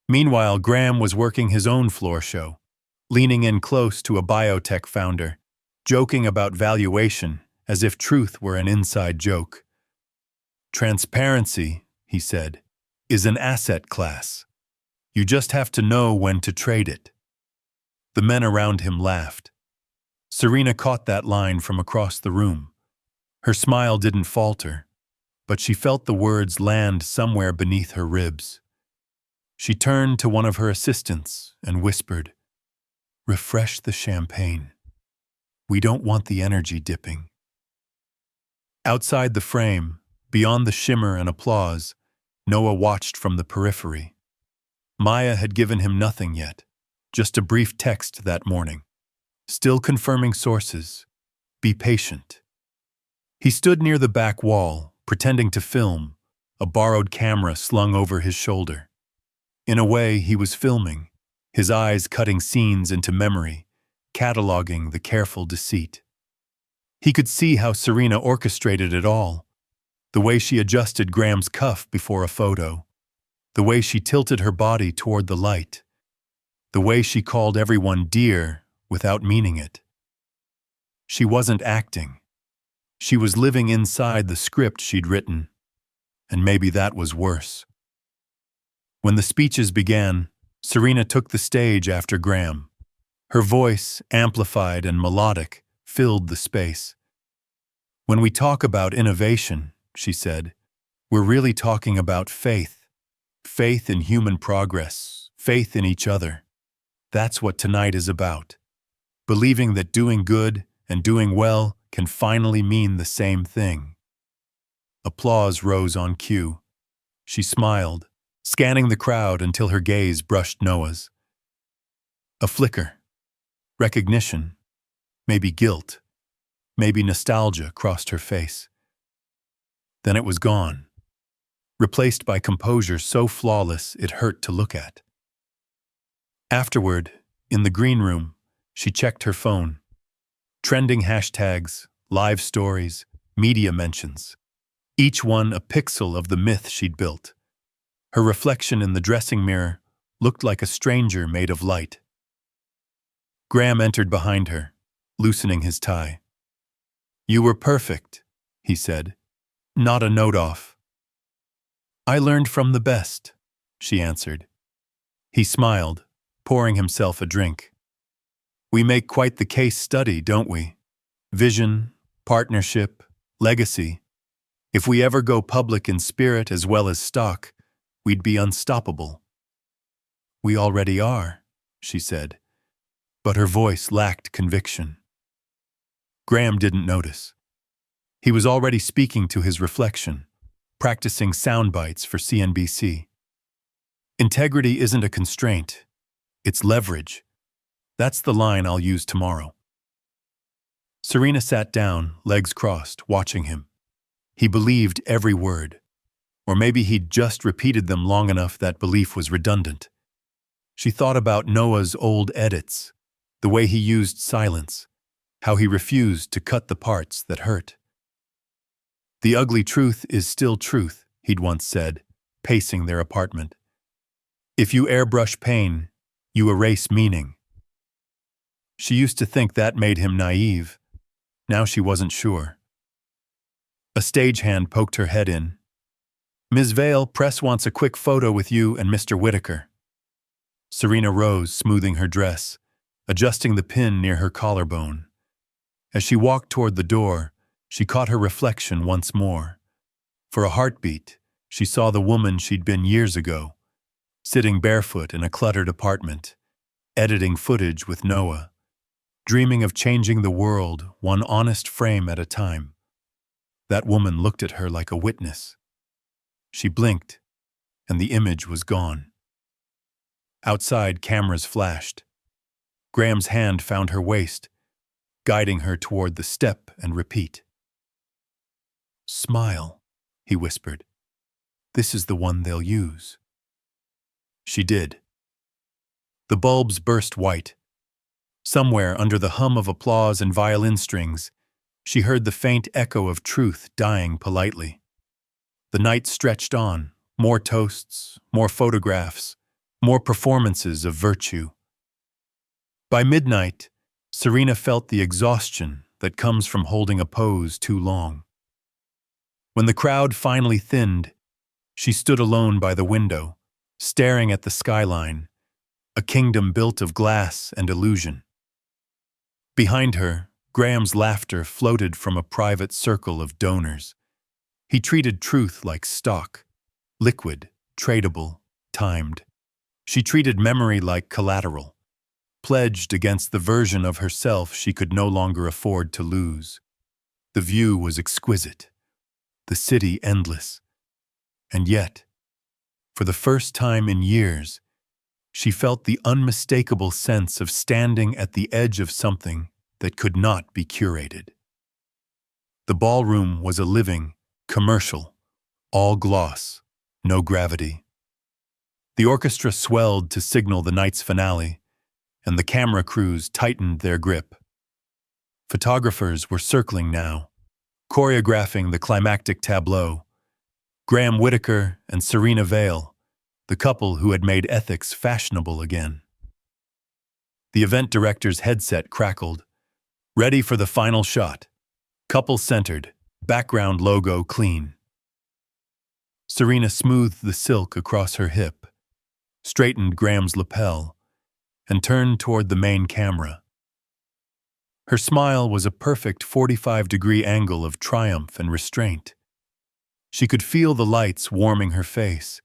Meanwhile, Graham was working his own floor show, leaning in close to a biotech founder, joking about valuation as if truth were an inside joke. "Transparency," he said, "is an asset class. You just have to know when to trade it." The men around him laughed. Serena caught that line from across the room. Her smile didn't falter, but she felt the words land somewhere beneath her ribs. She turned to one of her assistants and whispered, "Refresh the champagne. We don't want the energy dipping." Outside the frame, beyond the shimmer and applause, Noah watched from the periphery. Maya had given him nothing yet, just a brief text that morning. "Still confirming sources. Be patient." He stood near the back wall, pretending to film, a borrowed camera slung over his shoulder. In a way, he was filming, his eyes cutting scenes into memory, cataloging the careful deceit. He could see how Serena orchestrated it all, the way she adjusted Graham's cuff before a photo, the way she tilted her body toward the light, the way she called everyone dear without meaning it. She wasn't acting. She was living inside the script she'd written, and maybe that was worse. When the speeches began, Serena took the stage after Graham. Her voice, amplified and melodic, filled the space. "When we talk about innovation," she said, "we're really talking about faith. Faith in human progress, faith in each other. That's what tonight is about. Believing that doing good and doing well can finally mean the same thing." Applause rose on cue. She smiled, scanning the crowd until her gaze brushed Noah's. A flicker. Recognition. Maybe guilt. Maybe nostalgia crossed her face. Then it was gone, replaced by composure so flawless it hurt to look at. Afterward, in the green room, she checked her phone. Trending hashtags, live stories, media mentions. Each one a pixel of the myth she'd built. Her reflection in the dressing mirror looked like a stranger made of light. Graham entered behind her, loosening his tie. "You were perfect," he said. "Not a note off." "I learned from the best," she answered. He smiled, pouring himself a drink. "We make quite the case study, don't we? Vision, partnership, legacy. If we ever go public in spirit as well as stock, we'd be unstoppable." "We already are," she said, but her voice lacked conviction. Graham didn't notice. He was already speaking to his reflection, practicing sound bites for CNBC. "Integrity isn't a constraint. It's leverage. That's the line I'll use tomorrow." Serena sat down, legs crossed, watching him. He believed every word. Or maybe he'd just repeated them long enough that belief was redundant. She thought about Noah's old edits, the way he used silence, how he refused to cut the parts that hurt. "The ugly truth is still truth," he'd once said, pacing their apartment. "If you airbrush pain, you erase meaning." She used to think that made him naive. Now she wasn't sure. A stagehand poked her head in. "Ms. Vale, press wants a quick photo with you and Mr. Whitaker." Serena rose, smoothing her dress, adjusting the pin near her collarbone. As she walked toward the door, she caught her reflection once more. For a heartbeat, she saw the woman she'd been years ago, sitting barefoot in a cluttered apartment, editing footage with Noah, dreaming of changing the world one honest frame at a time. That woman looked at her like a witness. She blinked, and the image was gone. Outside, cameras flashed. Graham's hand found her waist, guiding her toward the step and repeat. "Smile," he whispered. "This is the one they'll use." She did. The bulbs burst white. Somewhere under the hum of applause and violin strings, she heard the faint echo of truth dying politely. The night stretched on, more toasts, more photographs, more performances of virtue. By midnight, Serena felt the exhaustion that comes from holding a pose too long. When the crowd finally thinned, she stood alone by the window, staring at the skyline, a kingdom built of glass and illusion. Behind her, Graham's laughter floated from a private circle of donors. He treated truth like stock, liquid, tradable, timed. She treated memory like collateral, pledged against the version of herself she could no longer afford to lose. The view was exquisite, the city endless. And yet, for the first time in years, she felt the unmistakable sense of standing at the edge of something that could not be curated. The ballroom was a living, commercial, all gloss, no gravity. The orchestra swelled to signal the night's finale, and the camera crews tightened their grip. Photographers were circling now, choreographing the climactic tableau. Graham Whitaker and Serena Vale, the couple who had made ethics fashionable again. The event director's headset crackled. Ready for the final shot. Couple centered, background logo clean. Serena smoothed the silk across her hip, straightened Graham's lapel, and turned toward the main camera. Her smile was a perfect 45-degree angle of triumph and restraint. She could feel the lights warming her face,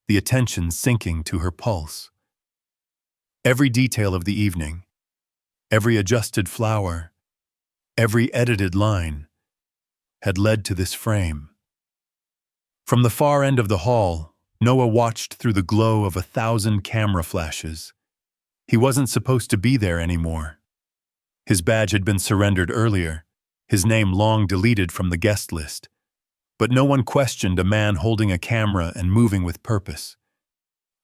the attention sinking to her pulse. Every detail of the evening, every adjusted flower, every edited line, had led to this frame. From the far end of the hall, Noah watched through the glow of 1,000 camera flashes. He wasn't supposed to be there anymore. His badge had been surrendered earlier, his name long deleted from the guest list. But no one questioned a man holding a camera and moving with purpose.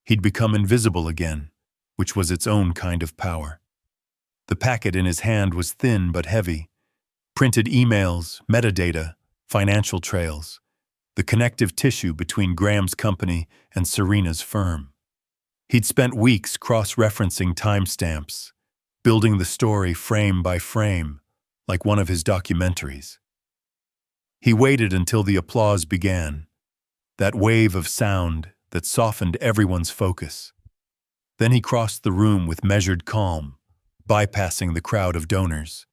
He'd become invisible again, which was its own kind of power. The packet in his hand was thin but heavy. Printed emails, metadata, financial trails, the connective tissue between Graham's company and Serena's firm. He'd spent weeks cross-referencing timestamps, building the story frame by frame, like one of his documentaries. He waited until the applause began, that wave of sound that softened everyone's focus. Then he crossed the room with measured calm, bypassing the crowd of donors.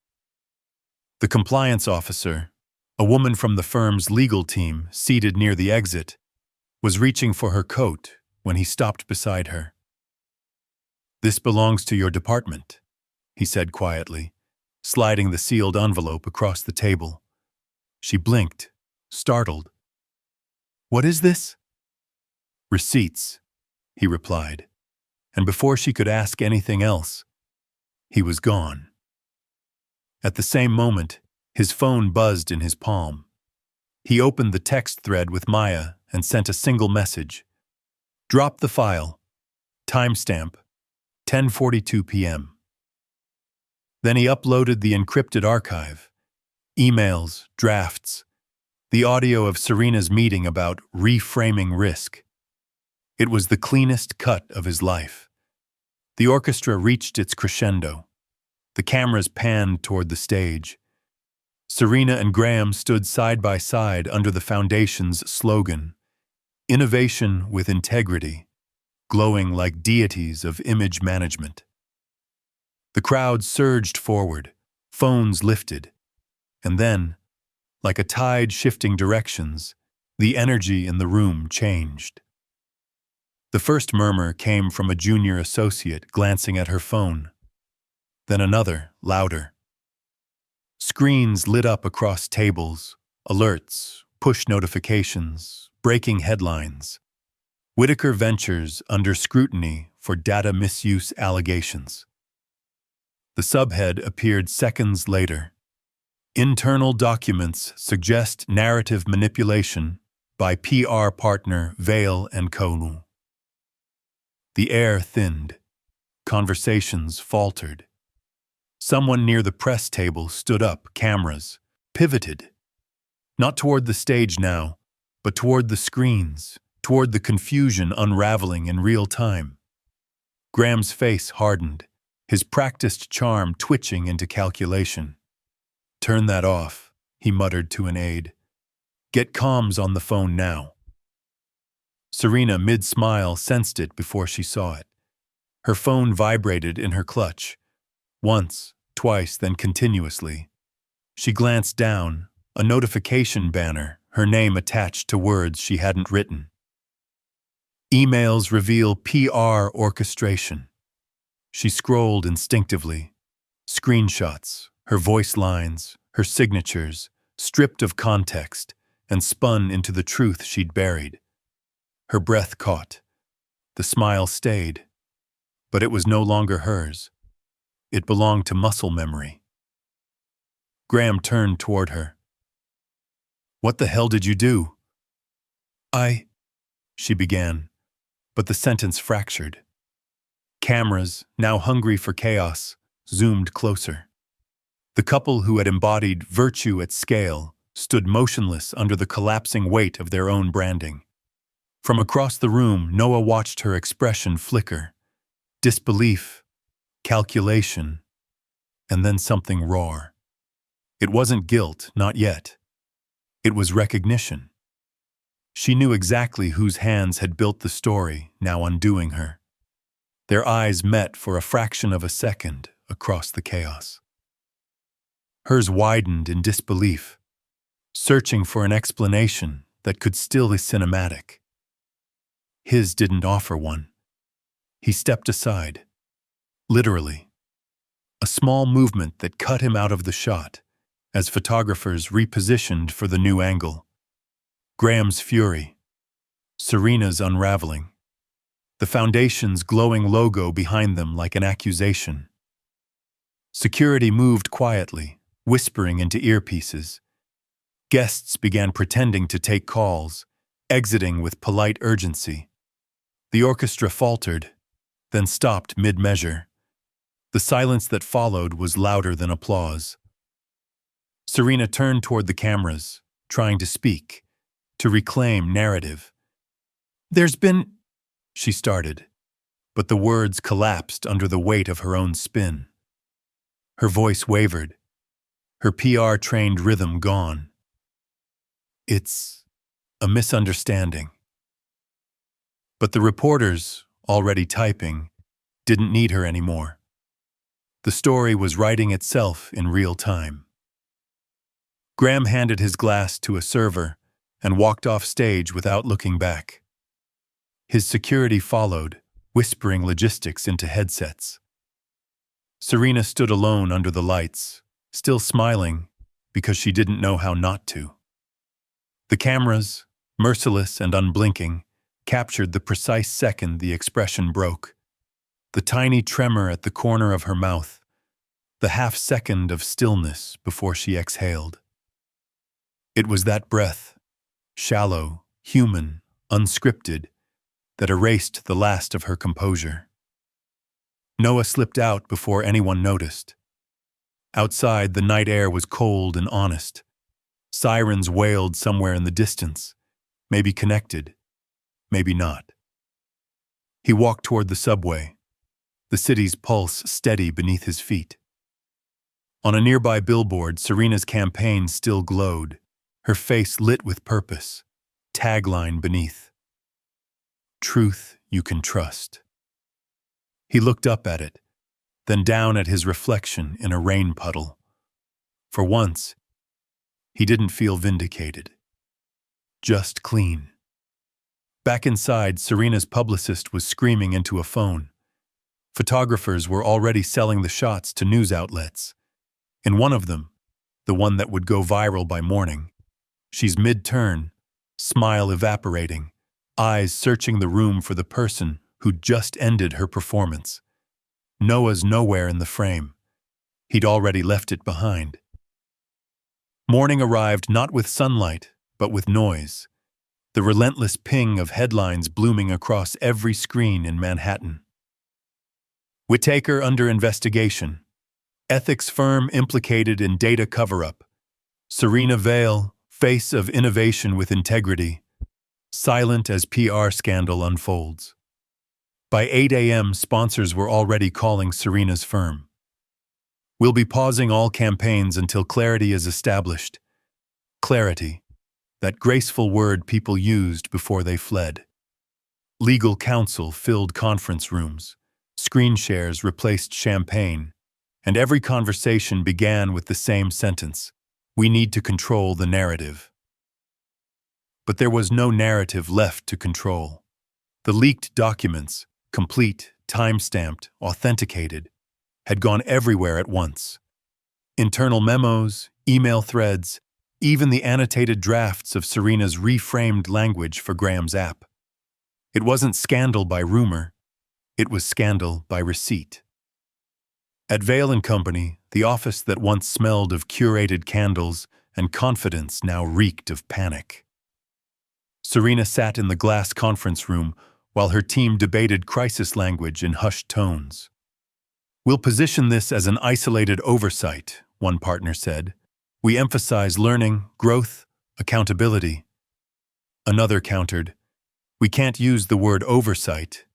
The compliance officer, a woman from the firm's legal team seated near the exit, was reaching for her coat when he stopped beside her. "This belongs to your department," he said quietly, sliding the sealed envelope across the table. She blinked, startled. "What is this?" "Receipts," he replied, and before she could ask anything else, he was gone. At the same moment, his phone buzzed in his palm. He opened the text thread with Maya and sent a single message. "Drop the file. Timestamp, 10:42 p.m. Then he uploaded the encrypted archive, emails, drafts, the audio of Serena's meeting about reframing risk. It was the cleanest cut of his life. The orchestra reached its crescendo. The cameras panned toward the stage. Serena and Graham stood side by side under the foundation's slogan, "Innovation with Integrity," glowing like deities of image management. The crowd surged forward, phones lifted, and then, like a tide shifting directions, the energy in the room changed. The first murmur came from a junior associate glancing at her phone. Then another, louder. Screens lit up across tables, alerts, push notifications, breaking headlines. Whitaker Ventures under scrutiny for data misuse allegations. The subhead appeared seconds later. Internal documents suggest narrative manipulation by PR partner Vale & Co. The air thinned. Conversations faltered. Someone near the press table stood up, cameras, pivoted. Not toward the stage now, but toward the screens, toward the confusion unraveling in real time. Graham's face hardened, his practiced charm twitching into calculation. "Turn that off," he muttered to an aide. "Get comms on the phone now." Serena, mid-smile, sensed it before she saw it. Her phone vibrated in her clutch. Once, twice, then continuously. She glanced down, a notification banner, her name attached to words she hadn't written. Emails reveal PR orchestration. She scrolled instinctively. Screenshots, her voice lines, her signatures, stripped of context and spun into the truth she'd buried. Her breath caught. The smile stayed. But it was no longer hers. It belonged to muscle memory. Graham turned toward her. "What the hell did you do?" She began, but the sentence fractured. Cameras, now hungry for chaos, zoomed closer. The couple who had embodied virtue at scale stood motionless under the collapsing weight of their own branding. From across the room, Noah watched her expression flicker. Disbelief, calculation, and then something raw. It wasn't guilt, not yet. It was recognition. She knew exactly whose hands had built the story, now undoing her. Their eyes met for a fraction of a second across the chaos. Hers widened in disbelief, searching for an explanation that could still be cinematic. His didn't offer one. He stepped aside, literally. A small movement that cut him out of the shot, as photographers repositioned for the new angle. Graham's fury, Serena's unraveling, the Foundation's glowing logo behind them like an accusation. Security moved quietly, whispering into earpieces. Guests began pretending to take calls, exiting with polite urgency. The orchestra faltered, then stopped mid-measure. The silence that followed was louder than applause. Serena turned toward the cameras, trying to speak, to reclaim narrative. "There's been—" she started, but the words collapsed under the weight of her own spin. Her voice wavered, her PR-trained rhythm gone. "It's a misunderstanding." But the reporters, already typing, didn't need her anymore. The story was writing itself in real time. Graham handed his glass to a server and walked off stage without looking back. His security followed, whispering logistics into headsets. Serena stood alone under the lights, still smiling because she didn't know how not to. The cameras, merciless and unblinking, captured the precise second the expression broke. The tiny tremor at the corner of her mouth, the half-second of stillness before she exhaled. It was that breath, shallow, human, unscripted, that erased the last of her composure. Noah slipped out before anyone noticed. Outside, the night air was cold and honest. Sirens wailed somewhere in the distance, maybe connected, maybe not. He walked toward the subway, the city's pulse steady beneath his feet. On a nearby billboard, Serena's campaign still glowed, her face lit with purpose, tagline beneath. "Truth you can trust." He looked up at it, then down at his reflection in a rain puddle. For once, he didn't feel vindicated. Just clean. Back inside, Serena's publicist was screaming into a phone. Photographers were already selling the shots to news outlets. In one of them, the one that would go viral by morning, she's mid-turn, smile evaporating, eyes searching the room for the person who'd just ended her performance. Noah's nowhere in the frame. He'd already left it behind. Morning arrived not with sunlight, but with noise. The relentless ping of headlines blooming across every screen in Manhattan. Whitaker under investigation. Ethics firm implicated in data cover-up. Serena Vale, face of innovation with integrity. Silent as PR scandal unfolds. By 8 a.m., sponsors were already calling Serena's firm. We'll be pausing all campaigns until clarity is established. Clarity, that graceful word people used before they fled. Legal counsel filled conference rooms, screen shares replaced champagne, and every conversation began with the same sentence: we need to control the narrative. But there was no narrative left to control. The leaked documents, complete, time-stamped, authenticated, had gone everywhere at once. Internal memos, email threads, even the annotated drafts of Serena's reframed language for Graham's app. It wasn't scandal by rumor, it was scandal by receipt. At Vale & Company, the office that once smelled of curated candles and confidence now reeked of panic. Serena sat in the glass conference room while her team debated crisis language in hushed tones. "We'll position this as an isolated oversight," one partner said. "We emphasize learning, growth, accountability." Another countered, "We can't use the word oversight.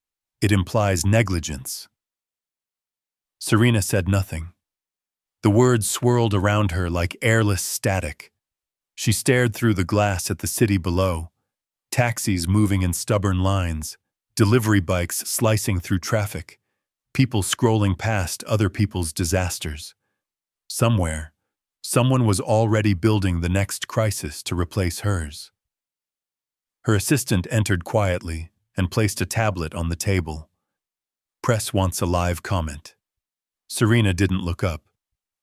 It implies negligence." Serena said nothing. The words swirled around her like airless static. She stared through the glass at the city below, taxis moving in stubborn lines, delivery bikes slicing through traffic, people scrolling past other people's disasters. Somewhere, someone was already building the next crisis to replace hers. Her assistant entered quietly and placed a tablet on the table. "Press wants a live comment." Serena didn't look up.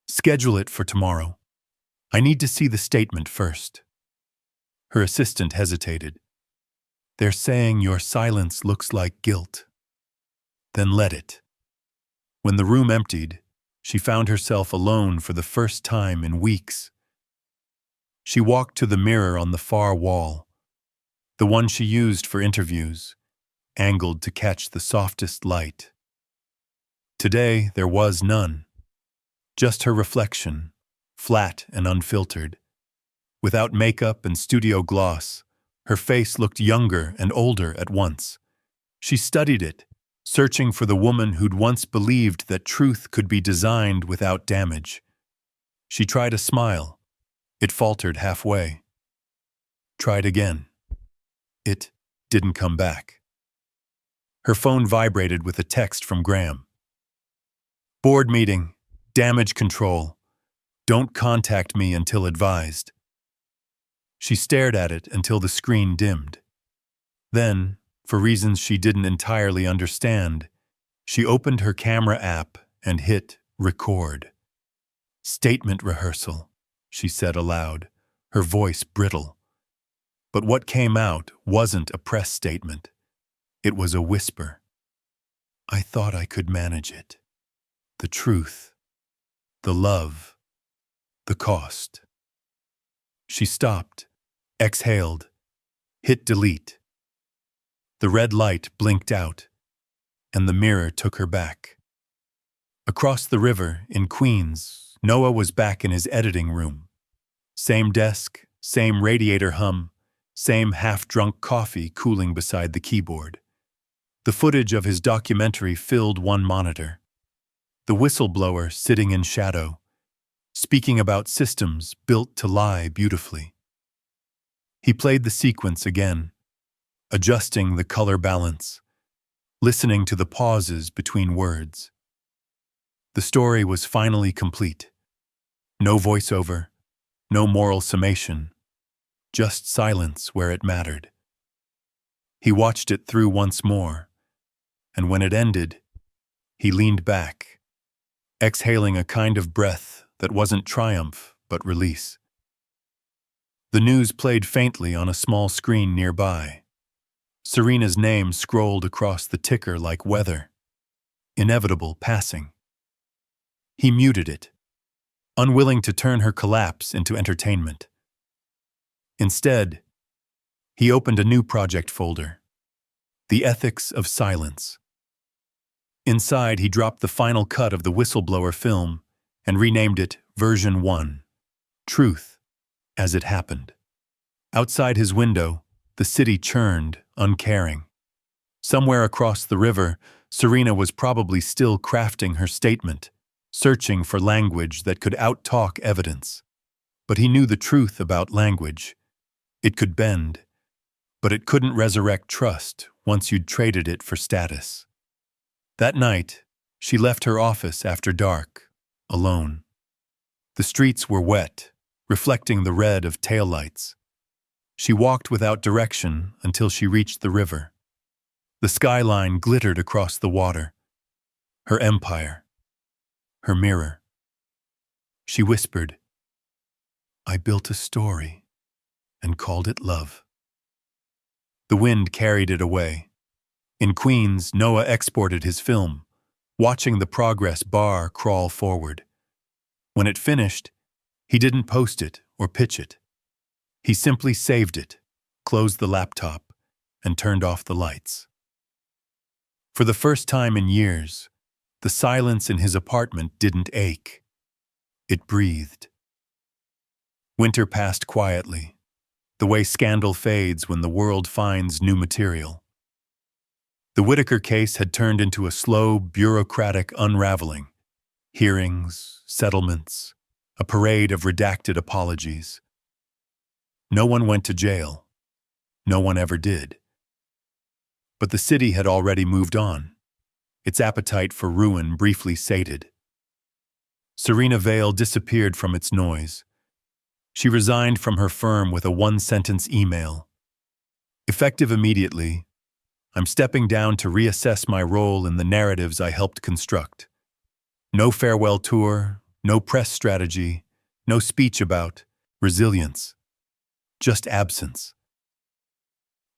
"Schedule it for tomorrow. I need to see the statement first." Her assistant hesitated. "They're saying your silence looks like guilt." "Then let it." When the room emptied, she found herself alone for the first time in weeks. She walked to the mirror on the far wall, the one she used for interviews, angled to catch the softest light. Today, there was none. Just her reflection, flat and unfiltered. Without makeup and studio gloss, her face looked younger and older at once. She studied it, searching for the woman who'd once believed that truth could be designed without damage. She tried a smile. It faltered halfway. Tried again. It didn't come back. Her phone vibrated with a text from Graham. "Board meeting. Damage control. Don't contact me until advised." She stared at it until the screen dimmed. Then, for reasons she didn't entirely understand, she opened her camera app and hit record. "Statement rehearsal," she said aloud, her voice brittle. But what came out wasn't a press statement. It was a whisper. "I thought I could manage it. The truth, the love, the cost." She stopped, exhaled, hit delete. The red light blinked out, and the mirror took her back. Across the river, in Queens, Noah was back in his editing room. Same desk, same radiator hum, same half-drunk coffee cooling beside the keyboard. The footage of his documentary filled one monitor. The whistleblower sitting in shadow, speaking about systems built to lie beautifully. He played the sequence again, adjusting the color balance, listening to the pauses between words. The story was finally complete. No voiceover, no moral summation, just silence where it mattered. He watched it through once more, and when it ended, he leaned back, exhaling a kind of breath that wasn't triumph but release. The news played faintly on a small screen nearby. Serena's name scrolled across the ticker like weather. Inevitable passing. He muted it, unwilling to turn her collapse into entertainment. Instead, he opened a new project folder, The Ethics of Silence. Inside, he dropped the final cut of the whistleblower film and renamed it Version 1, Truth, as it happened. Outside his window, the city churned, uncaring. Somewhere across the river, Serena was probably still crafting her statement, searching for language that could outtalk evidence. But he knew the truth about language. It could bend, but it couldn't resurrect trust once you'd traded it for status. That night, she left her office after dark, alone. The streets were wet, reflecting the red of taillights. She walked without direction until she reached the river. The skyline glittered across the water. Her empire. Her mirror. She whispered, "I built a story and called it love." The wind carried it away. In Queens, Noah exported his film, watching the progress bar crawl forward. When it finished, he didn't post it or pitch it. He simply saved it, closed the laptop, and turned off the lights. For the first time in years, the silence in his apartment didn't ache. It breathed. Winter passed quietly, the way scandal fades when the world finds new material. The Whitaker case had turned into a slow, bureaucratic unraveling. Hearings, settlements, a parade of redacted apologies. No one went to jail. No one ever did. But the city had already moved on, its appetite for ruin briefly sated. Serena Vale disappeared from its noise. She resigned from her firm with a one-sentence email. Effective immediately, I'm stepping down to reassess my role in the narratives I helped construct. No farewell tour, no press strategy, no speech about resilience, just absence.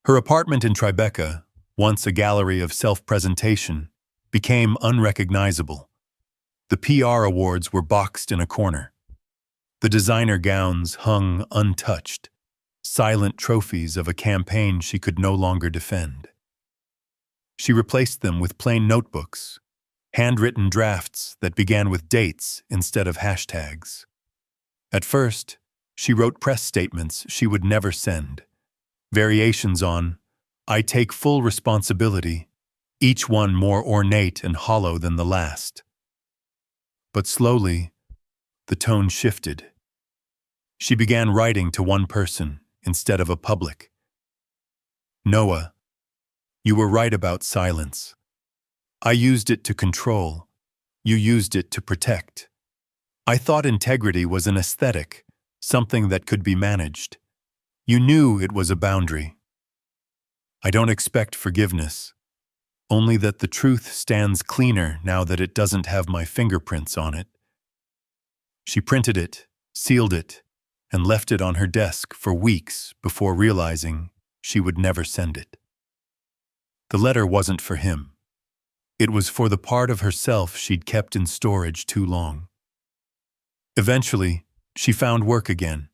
Her apartment in Tribeca, once a gallery of self-presentation, became unrecognizable. The PR awards were boxed in a corner. The designer gowns hung untouched, silent trophies of a campaign she could no longer defend. She replaced them with plain notebooks, handwritten drafts that began with dates instead of hashtags. At first, she wrote press statements she would never send, variations on, "I take full responsibility," each one more ornate and hollow than the last. But slowly, the tone shifted. She began writing to one person instead of a public. "Noah, you were right about silence. I used it to control. You used it to protect. I thought integrity was an aesthetic, something that could be managed. You knew it was a boundary. I don't expect forgiveness, only that the truth stands cleaner now that it doesn't have my fingerprints on it." She printed it, sealed it, and left it on her desk for weeks before realizing she would never send it. The letter wasn't for him. It was for the part of herself she'd kept in storage too long. Eventually, she found work again,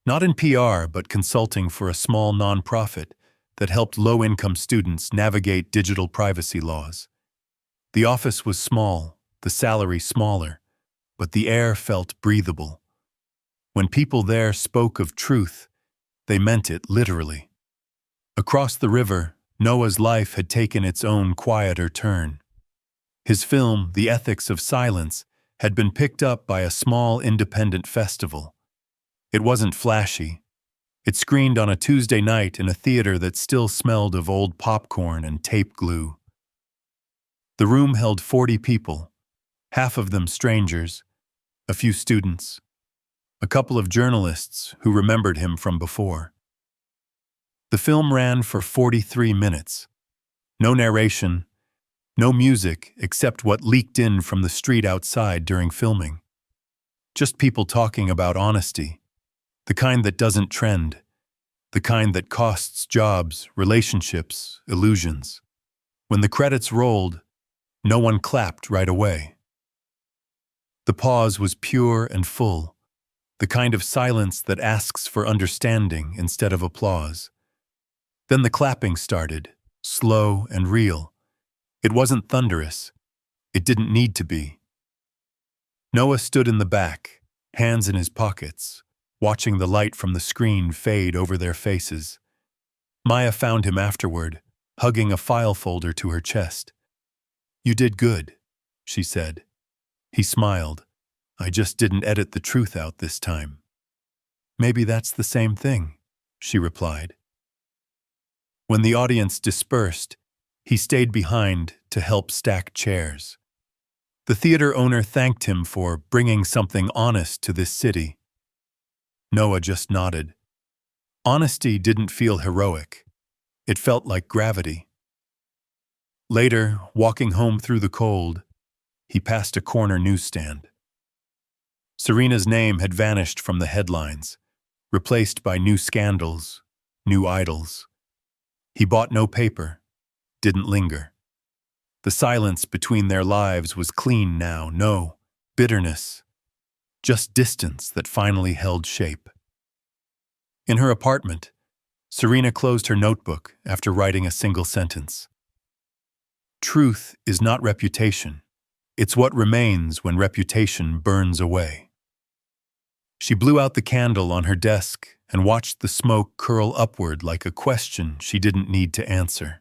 not in PR but consulting for a small nonprofit that helped low-income students navigate digital privacy laws. The office was small, the salary smaller, but the air felt breathable. When people there spoke of truth, they meant it literally. Across the river, Noah's life had taken its own quieter turn. His film, The Ethics of Silence, had been picked up by a small independent festival. It wasn't flashy. It screened on a Tuesday night in a theater that still smelled of old popcorn and tape glue. The room held 40 people, half of them strangers, a few students, a couple of journalists who remembered him from before. The film ran for 43 minutes. No narration, no music except what leaked in from the street outside during filming. Just people talking about honesty, the kind that doesn't trend, the kind that costs jobs, relationships, illusions. When the credits rolled, no one clapped right away. The pause was pure and full, the kind of silence that asks for understanding instead of applause. Then the clapping started, slow and real. It wasn't thunderous. It didn't need to be. Noah stood in the back, hands in his pockets, watching the light from the screen fade over their faces. Maya found him afterward, hugging a file folder to her chest. "You did good," she said. He smiled. I just didn't edit the truth out this time. Maybe that's the same thing, she replied. When the audience dispersed, he stayed behind to help stack chairs. The theater owner thanked him for bringing something honest to this city. Noah just nodded. Honesty didn't feel heroic. It felt like gravity. Later, walking home through the cold, he passed a corner newsstand. Serena's name had vanished from the headlines, replaced by new scandals, new idols. He bought no paper, didn't linger. The silence between their lives was clean now, no bitterness, just distance that finally held shape. In her apartment, Serena closed her notebook after writing a single sentence. Truth is not reputation. It's what remains when reputation burns away. She blew out the candle on her desk and watched the smoke curl upward like a question she didn't need to answer.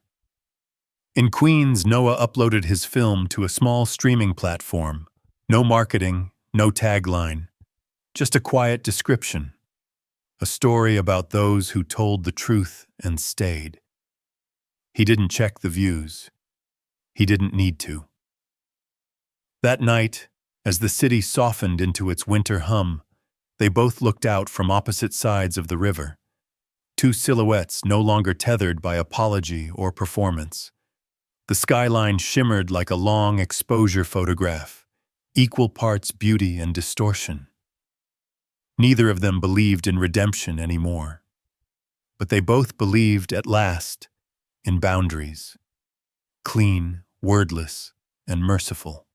In Queens, Noah uploaded his film to a small streaming platform. No marketing, no tagline, just a quiet description. A story about those who told the truth and stayed. He didn't check the views. He didn't need to. That night, as the city softened into its winter hum, they both looked out from opposite sides of the river. Two silhouettes no longer tethered by apology or performance. The skyline shimmered like a long exposure photograph, equal parts beauty and distortion. Neither of them believed in redemption anymore. But they both believed, at last, in boundaries. Clean, wordless, and merciful.